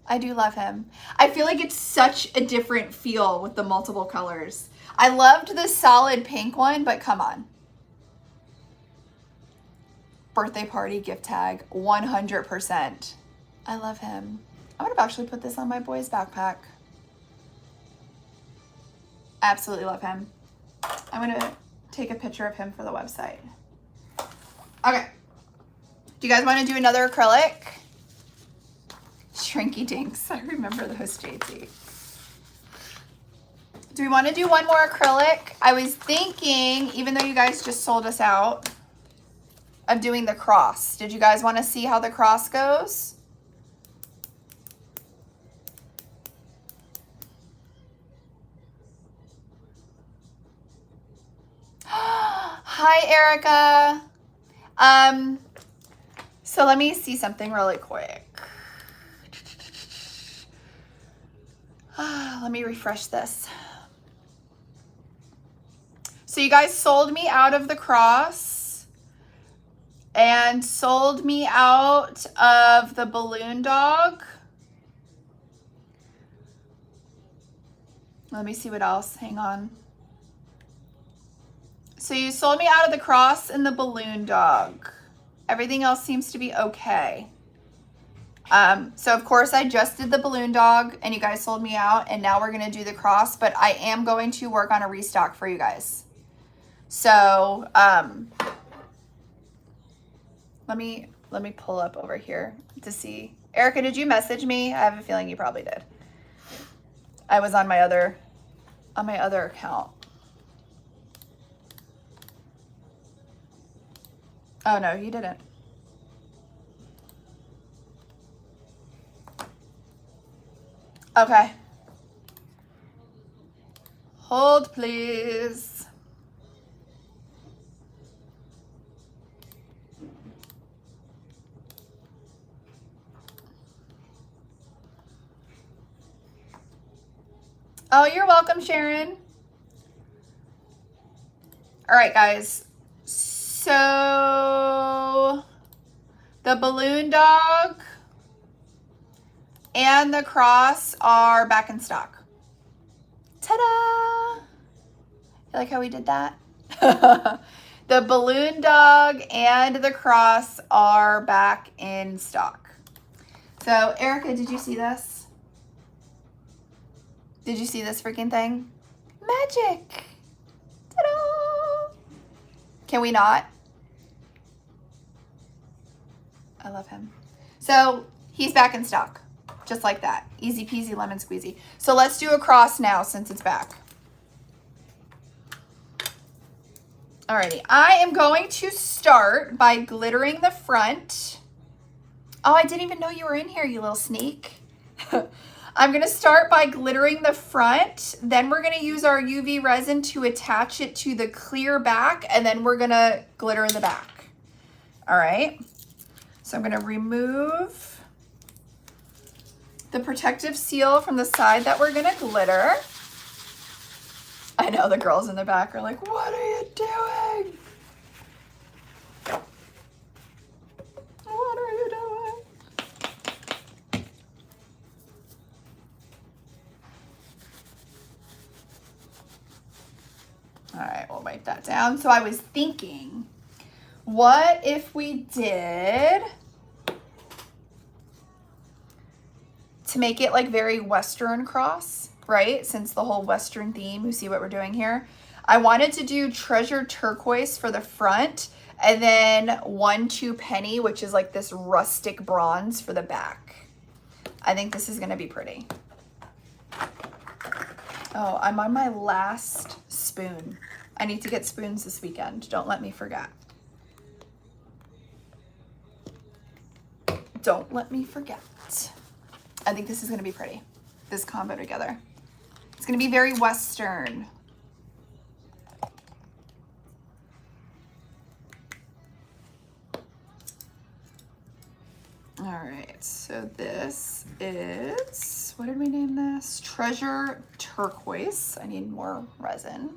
I do love him. I feel like it's such a different feel with the multiple colors. I loved the solid pink one, but come on. Birthday party gift tag, 100%. I love him. I would have actually put this on my boy's backpack. Absolutely love him. I'm gonna take a picture of him for the website. Okay. Do you guys want to do another acrylic? Shrinky dinks. I remember those, JT. Do we want to do one more acrylic? I was thinking, even though you guys just sold us out, of doing the cross. Did you guys want to see how the cross goes? Hi, Erica. So let me see something really quick. Let me refresh this. So you guys sold me out of the cross and sold me out of the balloon dog. Let me see what else. Hang on. So you sold me out of the cross and the balloon dog. Everything else seems to be okay. So of course I just did the balloon dog and you guys sold me out, and now we're gonna do the cross, but I am going to work on a restock for you guys. So let me pull up over here to see. Erica, did you message me? I have a feeling you probably did. I was on my other on my other account. Oh no, you didn't. Okay. Hold, please. Oh, you're welcome, Sharon. All right, guys. So the balloon dog and the cross are back in stock. Ta-da! You like how we did that? The balloon dog and the cross are back in stock. So, Erica, did you see this? Did you see this freaking thing? Magic! Ta-da! Can we not? I love him. So, he's back in stock. Just like that. Easy peasy lemon squeezy. So, let's do a cross now since it's back. Alrighty, I am going to start by glittering the front. Oh, I didn't even know you were in here, you little sneak. I'm gonna start by glittering the front, then we're gonna use our UV resin to attach it to the clear back, and then we're gonna glitter the back. All right, so I'm gonna remove the protective seal from the side that we're gonna glitter. I know the girls in the back are like, what are you doing? What are you doing? All right, we'll wipe that down. So I was thinking, what if we did, to make it like very Western cross, right? Since the whole Western theme, you see what we're doing here. I wanted to do treasure turquoise for the front, and then 1-2 penny, which is like this rustic bronze for the back. I think this is gonna be pretty. Oh, I'm on my last spoon. I need to get spoons this weekend. Don't let me forget. Don't let me forget. I think this is gonna be pretty. This combo together. It's gonna be very Western. All right, so this is, what did we name this? Treasure turquoise. I need more resin.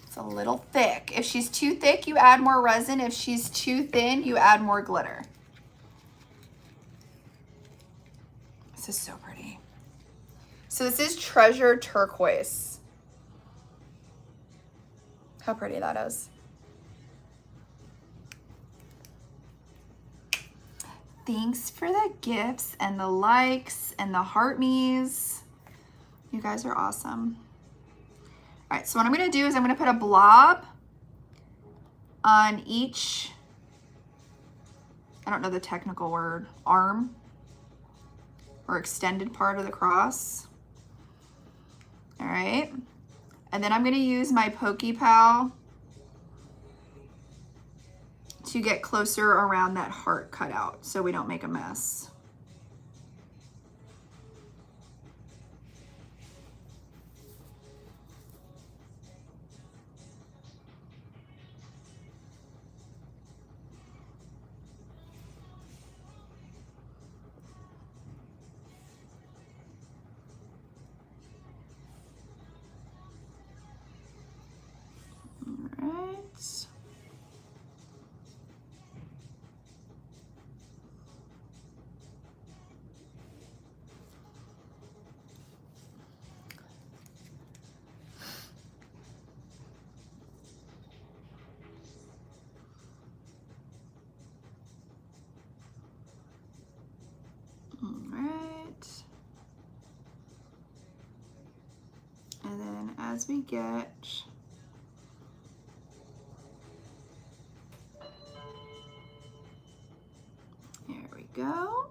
It's a little thick. If she's too thick, you add more resin. If she's too thin, you add more glitter. This is so pretty. So this is treasure turquoise. How pretty that is. Thanks for the gifts and the likes and the heart me's. You guys are awesome. All right, so what I'm gonna do is I'm gonna put a blob on each, I don't know the technical word, arm or extended part of the cross. All right, and then I'm gonna use my Pokey Pal to get closer around that heart cutout so we don't make a mess. All right. And then as we get there we go.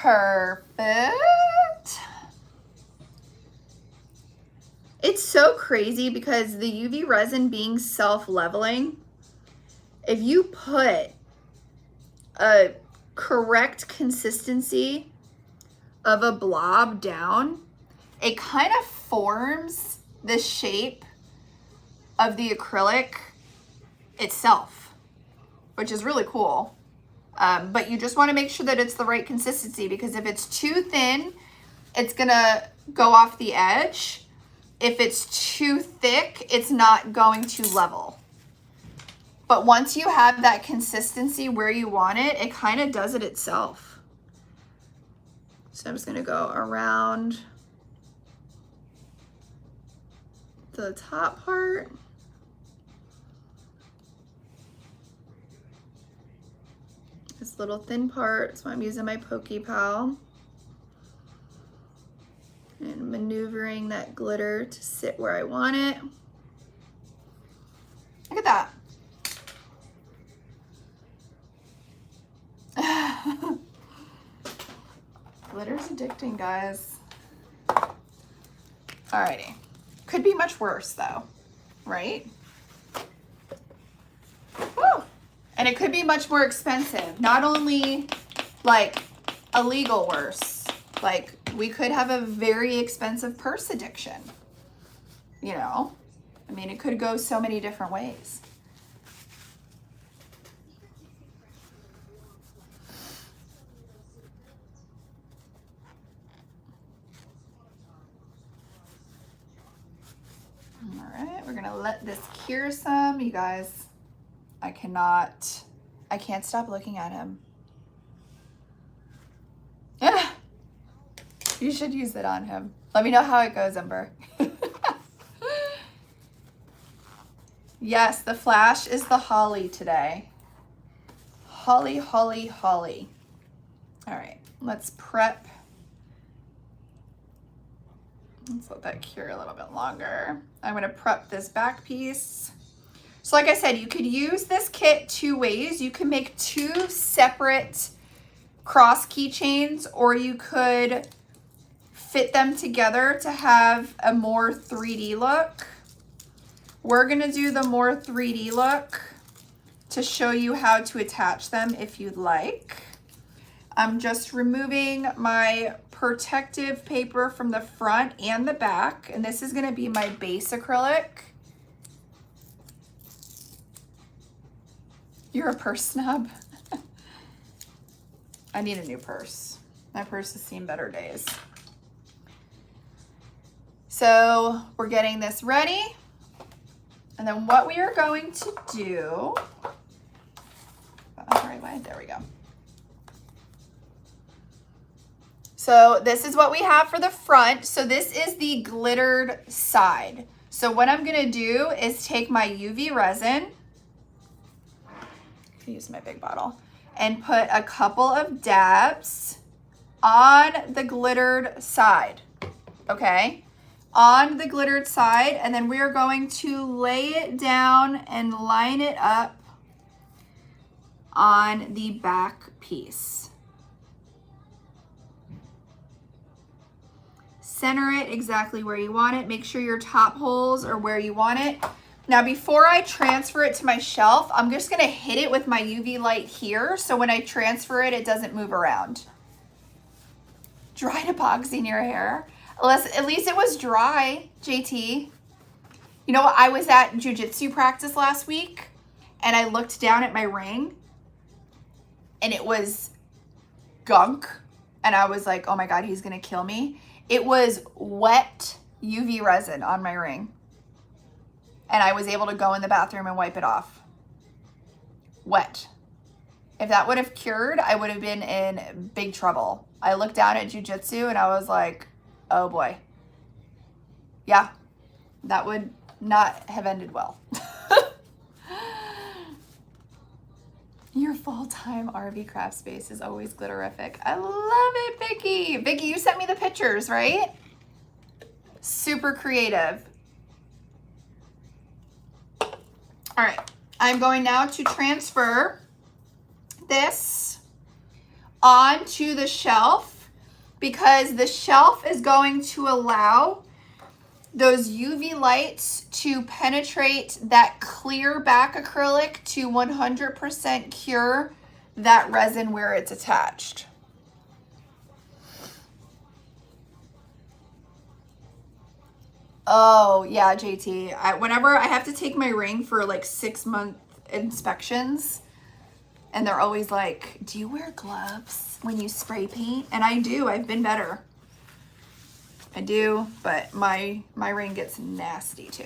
Perfect. It's so crazy because the UV resin being self-leveling, if you put a correct consistency of a blob down, it kind of forms the shape of the acrylic itself, which is really cool. But you just want to make sure that it's the right consistency, because if it's too thin, it's gonna go off the edge. If it's too thick, it's not going to level. But once you have that consistency where you want it, it kind of does it itself. So I'm just gonna go around the top part. This little thin part, so I'm using my Pokey Pal. And maneuvering that glitter to sit where I want it. Look at that. Glitter's addicting, guys. Alrighty. Could be much worse though, right? Woo! And it could be much more expensive. Not only like illegal worse, like we could have a very expensive purse addiction. You know, I mean, it could go so many different ways. All right, we're gonna let this cure some. You guys, I can't stop looking at him. You should use it on him. Let me know how it goes, Ember. Yes, the flash is the holly today. Holly, holly, holly. All right, let's prep. Let's let that cure a little bit longer. I'm gonna prep this back piece. So like I said, you could use this kit two ways. You can make two separate cross keychains, or you could fit them together to have a more 3D look. We're gonna do the more 3D look to show you how to attach them if you'd like. I'm just removing my protective paper from the front and the back, and this is gonna be my base acrylic. You're a purse snub. I need a new purse. My purse has seen better days. So we're getting this ready. And then what we are going to do, the right way, there we go. So this is what we have for the front. So this is the glittered side. So what I'm gonna do is take my UV resin, use my big bottle, and put a couple of dabs on the glittered side, okay? On the glittered side, and then we are going to lay it down and line it up on the back piece. Center it exactly where you want it. Make sure your top holes are where you want it. Now, before I transfer it to my shelf, I'm just gonna hit it with my UV light here, so when I transfer it, it doesn't move around. Dried epoxy in your hair. At least it was dry, JT. You know what? I was at jiu-jitsu practice last week, and I looked down at my ring, and it was gunk, and I was like, oh my God, he's gonna kill me. It was wet UV resin on my ring, and I was able to go in the bathroom and wipe it off. Wet. If that would have cured, I would have been in big trouble. I looked down at jiu-jitsu and I was like, oh boy. Yeah, that would not have ended well. Your full-time RV craft space is always glitterific. I love it, Vicky. Vicky, you sent me the pictures, right? Super creative. All right, I'm going now to transfer this onto the shelf. because the shelf is going to allow those UV lights to penetrate that clear back acrylic to 100% cure that resin where it's attached. Oh yeah, JT. Whenever I have to take my ring for like 6-month inspections, and they're always like, do you wear gloves when you spray paint? And I do. I've been better. I do, but my ring gets nasty too.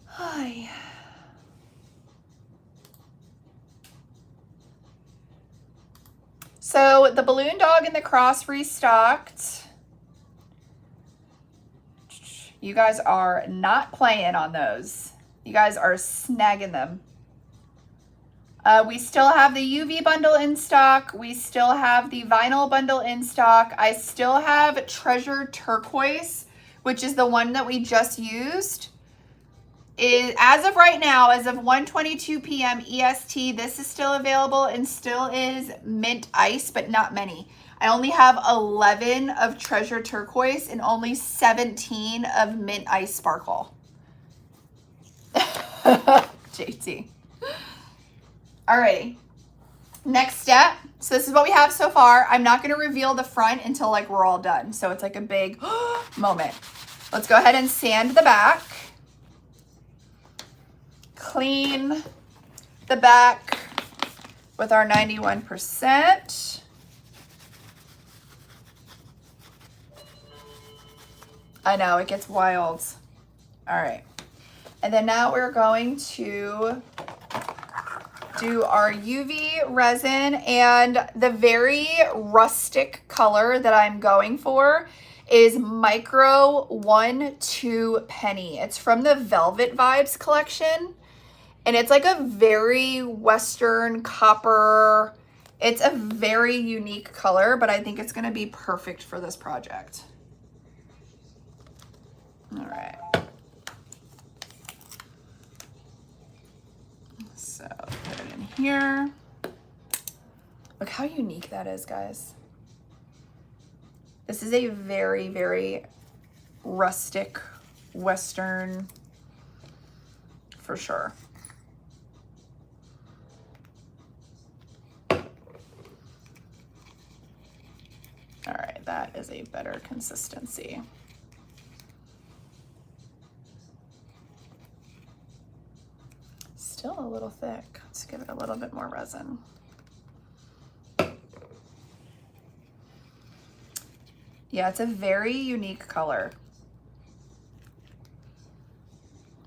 Hi. So the balloon dog and the cross restocked. You guys are not playing on those. You guys are snagging them. We still have the UV bundle in stock. We still have the vinyl bundle in stock. I still have Treasure Turquoise, which is the one that we just used. As of right now, as of 1:22 p.m. EST, this is still available and still is mint ice, but not many. I only have 11 of Treasure Turquoise and only 17 of mint ice sparkle. JT. Alrighty. Next step. So this is what we have so far. I'm not going to reveal the front until like we're all done. So it's like a big moment. Let's go ahead and sand the back. Clean the back with our 91%. I know, it gets wild. All right. And then now we're going to do our UV resin, and the very rustic color that I'm going for is Micro 1-2 Penny. It's from the Velvet Vibes collection, and it's like a very Western copper. It's a very unique color, but I think it's going to be perfect for this project. All right. So put it in here. Look how unique that is, guys. This is a very, very rustic Western for sure. All right, that is a better consistency. Still a little thick. Let's give it a little bit more resin. Yeah, it's a very unique color.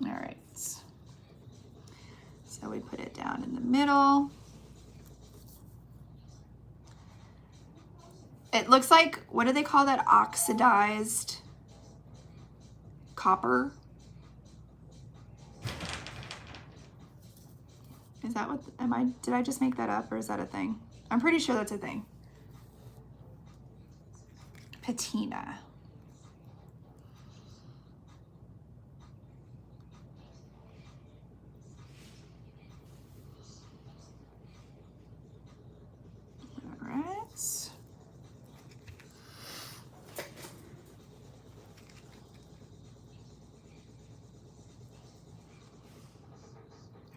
All right. So we put it down in the middle. It looks like, what do they call that? Oxidized copper? Is that what, did I just make that up, or is that a thing? I'm pretty sure that's a thing. Patina. All right.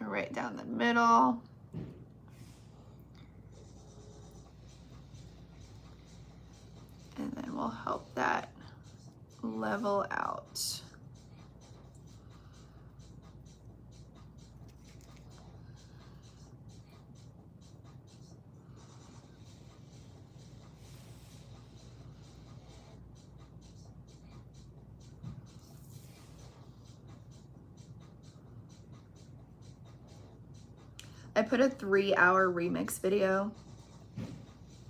Right down the middle. And then we'll help that level out. I put a 3-hour remix video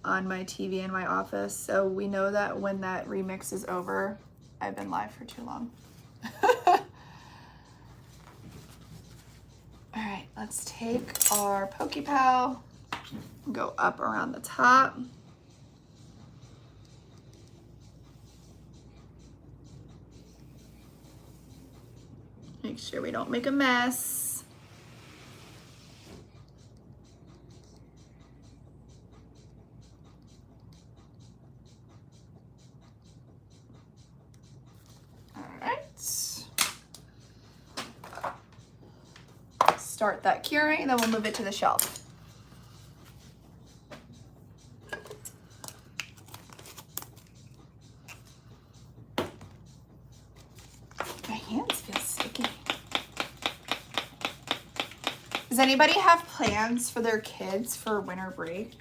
on my TV in my office, so we know that when that remix is over, I've been live for too long. All right, let's take our Poke-Pow, go up around the top. Make sure we don't make a mess. All right. Start that curing, and then we'll move it to the shelf. My hands feel sticky. Does anybody have plans for their kids for winter break?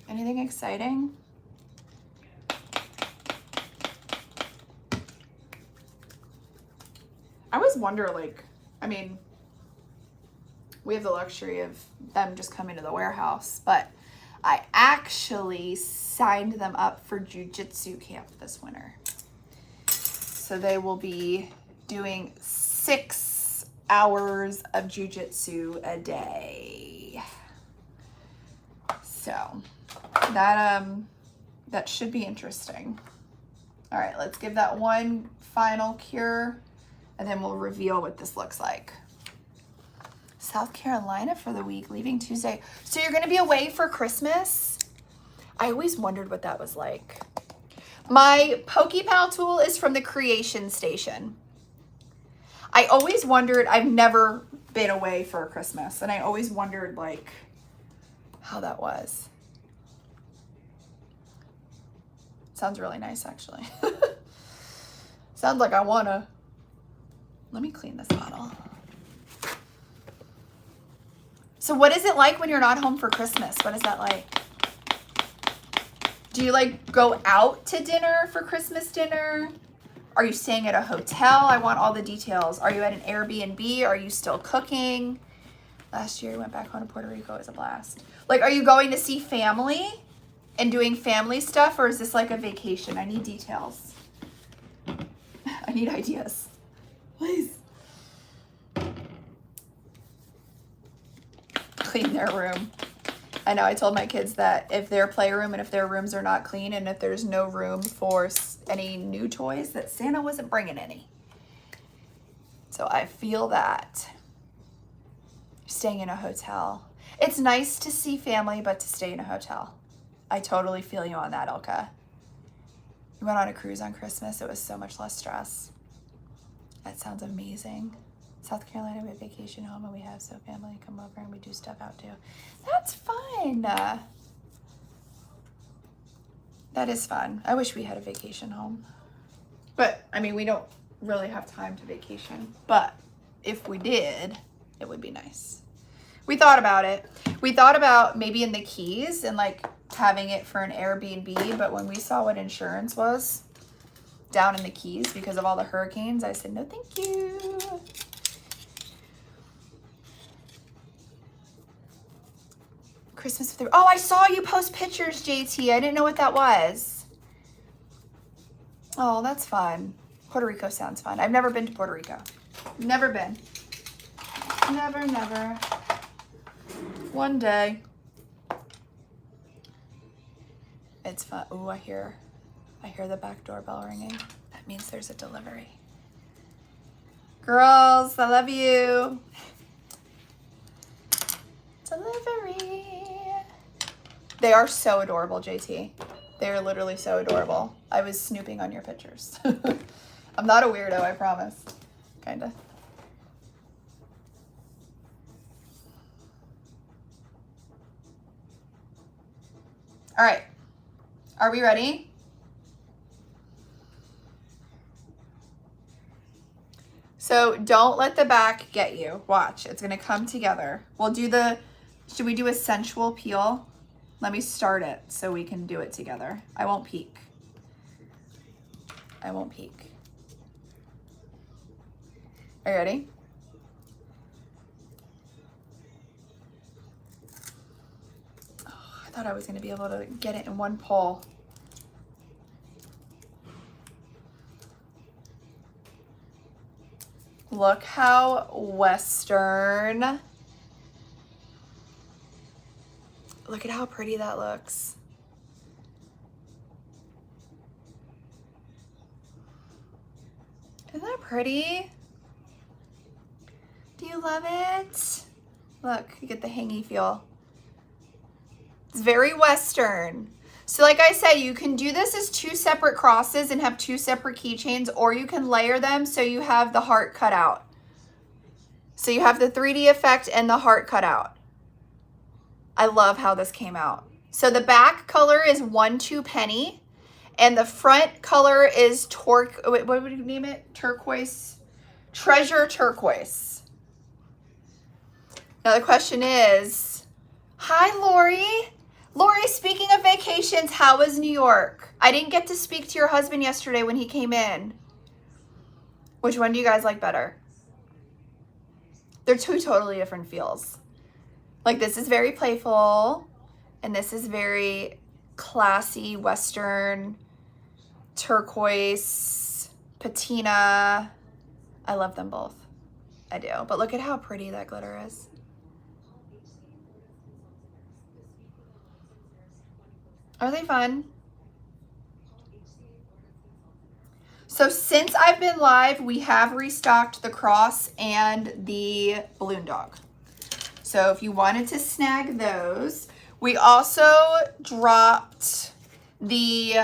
Anything exciting? I always wonder, like, I mean, we have the luxury of them just coming to the warehouse, but I actually signed them up for jujitsu camp this winter. So they will be doing 6 hours of jujitsu a day. So that should be interesting. All right, let's give that one final cure, and then we'll reveal what this looks like. South Carolina for the week, leaving Tuesday. So you're gonna be away for Christmas? I always wondered what that was like. My PokePal tool is from the Creation Station. I always wondered, I've never been away for Christmas, and I always wondered like how that was. Sounds really nice, actually. Sounds like I wanna. Let me clean this bottle. So what is it like when you're not home for Christmas? What is that like? Do you like go out to dinner for Christmas dinner? Are you staying at a hotel? I want all the details. Are you at an Airbnb? Are you still cooking? Last year we went back home to Puerto Rico. It was a blast. Like, are you going to see family and doing family stuff, or is this like a vacation? I need details. I need ideas. Please. Clean their room. I know I told my kids that if their playroom and if their rooms are not clean and if there's no room for any new toys, that Santa wasn't bringing any. So I feel that. Staying in a hotel. It's nice to see family, but to stay in a hotel. I totally feel you on that, Ilka. We went on a cruise on Christmas. It was so much less stress. That sounds amazing. South Carolina, we have vacation home, and we have so family come over and we do stuff out too. That's fun. That is fun. I wish we had a vacation home. But, I mean, we don't really have time to vacation. But if we did, it would be nice. We thought about it. We thought about maybe in the Keys and like having it for an Airbnb. But when we saw what insurance was down in the Keys because of all the hurricanes, I said, no, thank you. Christmas with the, oh, I saw you post pictures, JT. I didn't know what that was. Oh, that's fun. Puerto Rico sounds fun. I've never been to Puerto Rico. Never been. Never, never. One day. It's fun. Ooh, I hear the back doorbell ringing. That means there's a delivery. Girls, I love you. Delivery. They are so adorable, JT. They are literally so adorable. I was snooping on your pictures. I'm not a weirdo, I promise. Kinda. All right. Are we ready? So don't let the back get you. Watch, it's gonna come together. We'll do should we do a sensual peel? Let me start it so we can do it together. I won't peek. I won't peek. Are you ready? Oh, I thought I was gonna be able to get it in one pull. Look how Western. Look at how pretty that looks. Isn't that pretty? Do you love it? Look, you get the hangy feel. It's very Western. So like I said, you can do this as 2 separate crosses and have 2 separate keychains, or you can layer them so you have the heart cut out. So you have the 3D effect and the heart cut out. I love how this came out. So the back color is 1-2 penny, and the front color is what would you name it? Turquoise, treasure turquoise. Now the question is, hi Lori. Lori, speaking of vacations, how was New York? I didn't get to speak to your husband yesterday when he came in. Which one do you guys like better? They're 2 totally different feels. Like this is very playful, and this is very classy, Western, turquoise, patina. I love them both. I do. But look at how pretty that glitter is. Are they fun? So since I've been live, we have restocked the cross and the balloon dog. So if you wanted to snag those, we also dropped the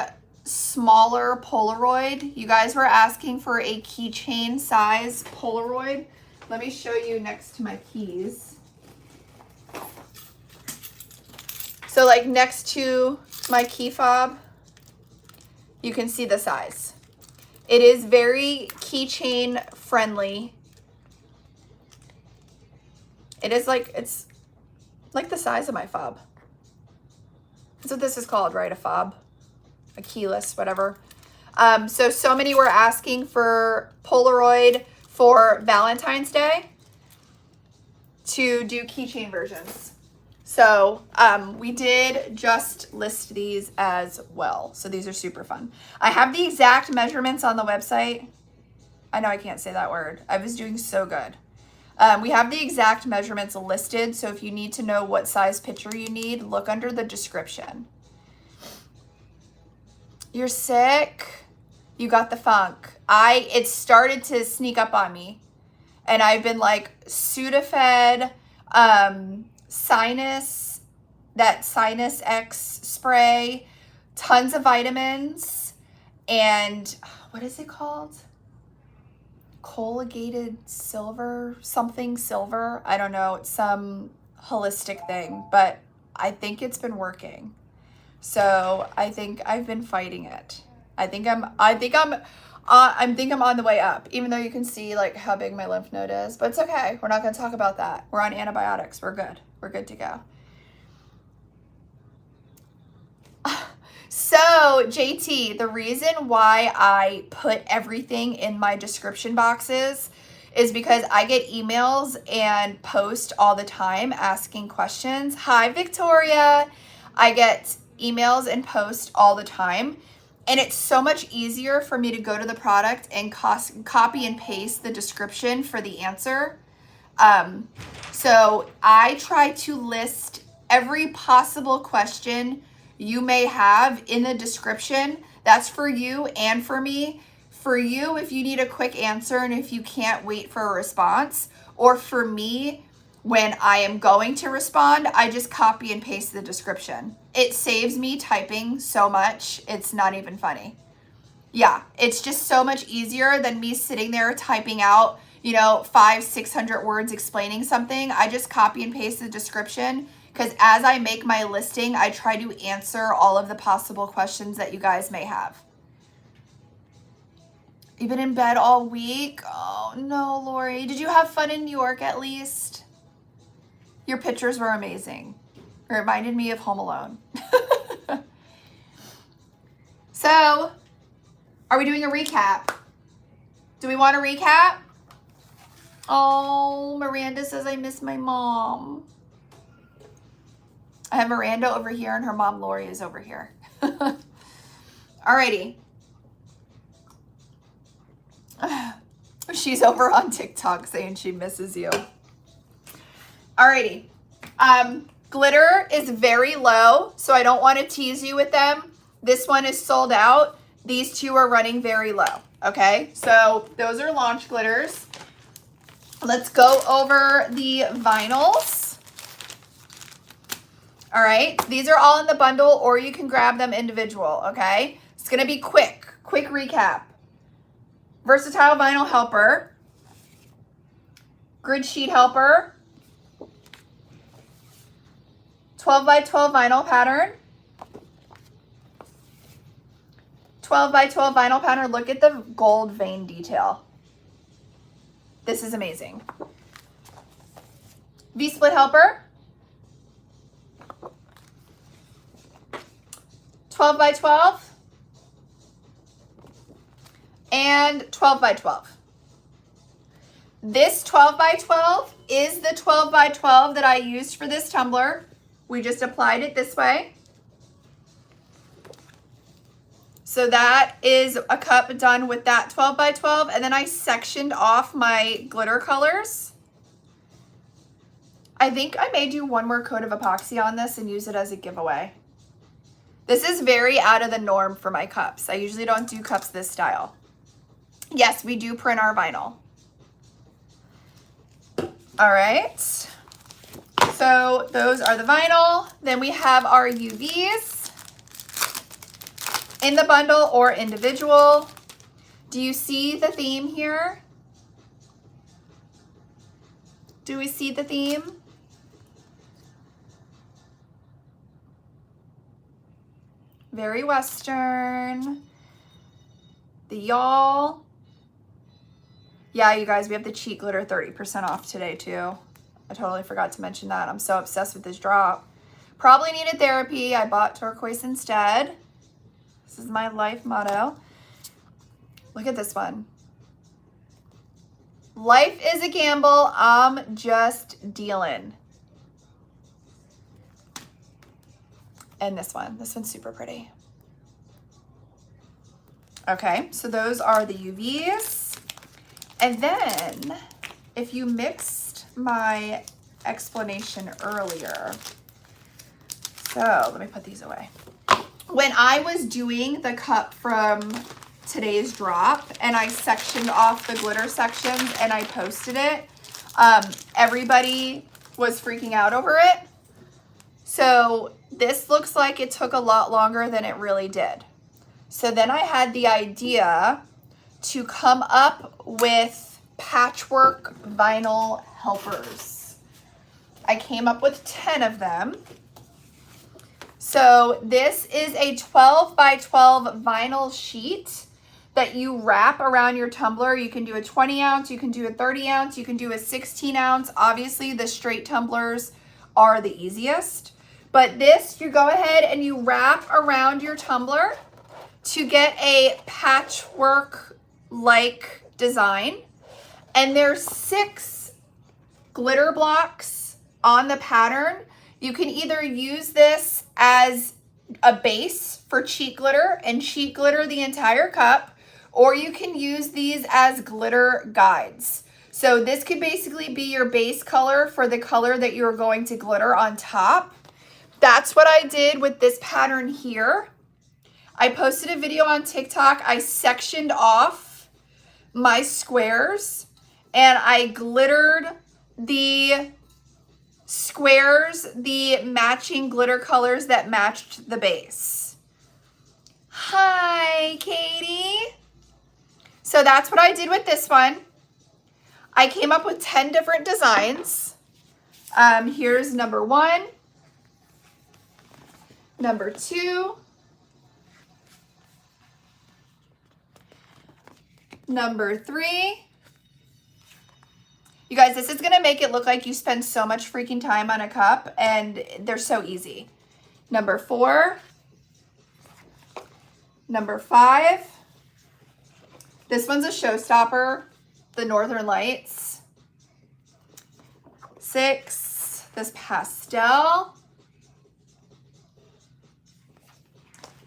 smaller Polaroid. You guys were asking for a keychain size Polaroid. Let me show you next to my keys. So like next to my key fob, you can see the size. It is very keychain friendly. It's like the size of my fob. That's what this is called, right? A fob, a keyless, whatever. So many were asking for Polaroid for Valentine's Day to do keychain versions. So we did just list these as well. So these are super fun. I have the exact measurements on the website. I know I can't say that word. I was doing so good. We have the exact measurements listed. So if you need to know what size picture you need, look under the description. You're sick? You got the funk. It started to sneak up on me. And I've been like Sudafed, Sinus X spray, tons of vitamins, and what is it called? Colligated silver, something silver. I don't know. It's some holistic thing, but I think it's been working. So I think I've been fighting it. I think I'm on the way up, even though you can see like how big my lymph node is, but it's okay. We're not going to talk about that. We're on antibiotics. We're good. We're good to go. So JT, the reason why I put everything in my description boxes is because I get emails and post all the time asking questions. Hi, Victoria. I get emails and post all the time. And it's so much easier for me to go to the product and copy and paste the description for the answer. So I try to list every possible question you may have in the description. That's for you and for me. For you, if you need a quick answer and if you can't wait for a response, or for me, when I am going to respond, I just copy and paste the description. It saves me typing so much. It's not even funny. Yeah, it's just so much easier than me sitting there typing out, 500-600 words explaining something. I just copy and paste the description, because as I make my listing, I try to answer all of the possible questions that you guys may have. You've been in bed all week? Oh no, Lori. Did you have fun in New York at least? Your pictures were amazing. It reminded me of Home Alone. So, are we doing a recap? Do we want to recap? Oh, Miranda says I miss my mom. I have Miranda over here and her mom Lori is over here. Alrighty. She's over on TikTok saying she misses you. Alrighty. Glitter is very low, so I don't want to tease you with them. This one is sold out. these two are running very low. Okay, so those are launch glitters. Let's go over the vinyls. All right, these are all in the bundle, or you can grab them individual, okay? It's gonna be quick recap. Versatile vinyl helper, grid sheet helper, 12 by 12 vinyl pattern, 12 by 12 vinyl pattern. Look at the gold vein detail. This is amazing. V-split helper, 12 by 12, and 12 by 12. This 12 by 12 is the 12 by 12 that I used for this tumbler. We just applied it this way. So that is a cup done with that 12 by 12, and then I sectioned off my glitter colors. I think I may do one more coat of epoxy on this and use it as a giveaway. This is very out of the norm for my cups. I usually don't do cups this style. Yes, we do print our vinyl. All right, so those are the vinyl. Then we have our UVs in the bundle or individual. Do you see the theme here? Do we see the theme? Very Western. The y'all. Yeah, you guys, we have the cheat glitter 30% off today too. I totally forgot to mention that. I'm so obsessed with this drop. Probably needed therapy. I bought turquoise instead. This is my life motto. Look at this one. Life is a gamble. I'm just dealing. And this one's super pretty. Okay, so those are the UVs. And then if you mixed my explanation earlier, so let me put these away. When I was doing the cup from today's drop and I sectioned off the glitter sections and I posted it, everybody was freaking out over it. So this looks like it took a lot longer than it really did. So then I had the idea to come up with patchwork vinyl helpers. I came up with 10 of them. So this is a 12 by 12 vinyl sheet that you wrap around your tumbler. You can do a 20 ounce, you can do a 30 ounce, you can do a 16 ounce. Obviously the straight tumblers are the easiest, but this, you go ahead and you wrap around your tumbler to get a patchwork like design. And there's 6 glitter blocks on the pattern. You can either use this as a base for cheat glitter and cheat glitter the entire cup, or you can use these as glitter guides. So this could basically be your base color for the color that you're going to glitter on top. That's what I did with this pattern here. I posted a video on TikTok. I sectioned off my squares and I glittered the squares, the matching glitter colors that matched the base. Hi, Katie. So that's what I did with this one. I came up with 10 different designs. Here's number 1, number 2, number 3. You guys, this is gonna make it look like you spend so much freaking time on a cup, and they're so easy. Number 4, number 5. This one's a showstopper, the Northern Lights. 6, this pastel.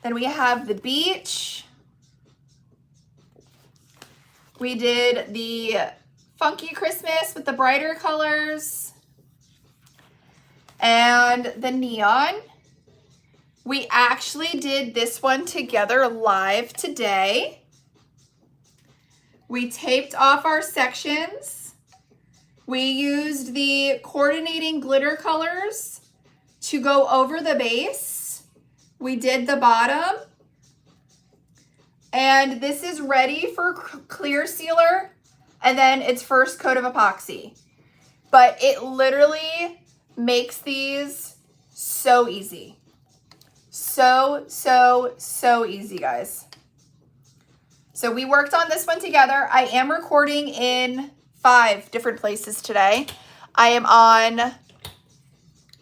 Then we have the beach. We did the funky Christmas with the brighter colors and the neon. We actually did this one together live today. We taped off our sections. We used the coordinating glitter colors to go over the base. We did the bottom. And this is ready for clear sealer and then its first coat of epoxy. But it literally makes these so easy. So easy, guys. So we worked on this one together. I am recording in 5 different places today. I am on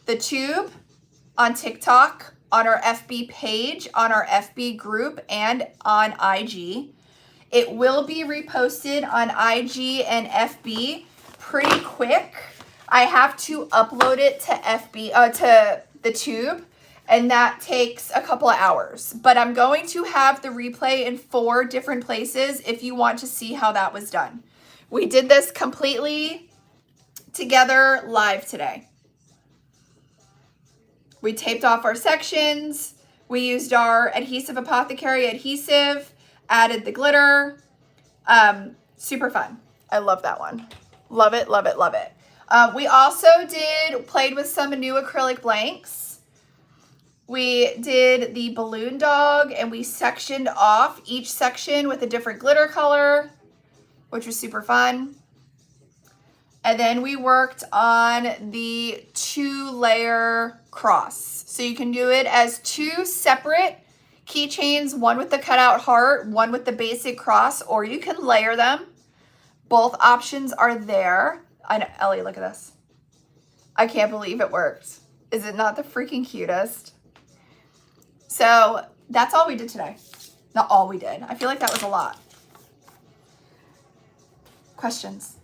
the tube, on TikTok, on our FB page, on our FB group, and on IG. It will be reposted on IG and FB pretty quick. I have to upload it to to the tube, and that takes a couple of hours. But I'm going to have the replay in 4 different places if you want to see how that was done. We did this completely together live today. We taped off our sections. We used our Adhesive Apothecary adhesive, added the glitter. Super fun. I love that one. Love it, love it, love it. We also played with some new acrylic blanks. We did the balloon dog and we sectioned off each section with a different glitter color, which was super fun. And then we worked on the 2-layer cross. So you can do it as 2 separate keychains, one with the cutout heart, one with the basic cross, or you can layer them. Both options are there. I know, Ellie, look at this. I can't believe it worked. Is it not the freaking cutest? So that's all we did today. Not all we did. I feel like that was a lot. Questions?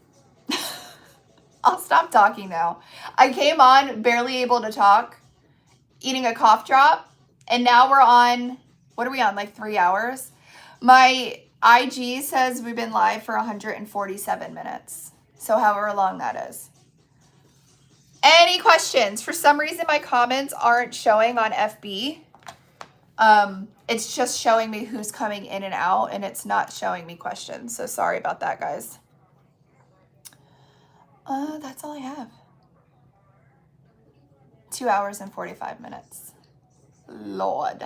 I'll stop talking now. I came on barely able to talk, eating a cough drop, and now we're on, what are we on, like 3 hours? My IG says we've been live for 147 minutes. So however long that is. Any questions? For some reason, my comments aren't showing on FB. It's just showing me who's coming in and out, and it's not showing me questions. So sorry about that, guys. That's all I have. 2 hours and 45 minutes. Lord.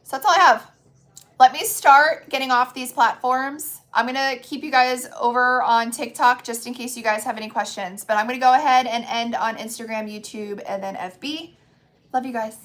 So that's all I have. Let me start getting off these platforms. I'm going to keep you guys over on TikTok just in case you guys have any questions. But I'm going to go ahead and end on Instagram, YouTube, and then FB. Love you guys.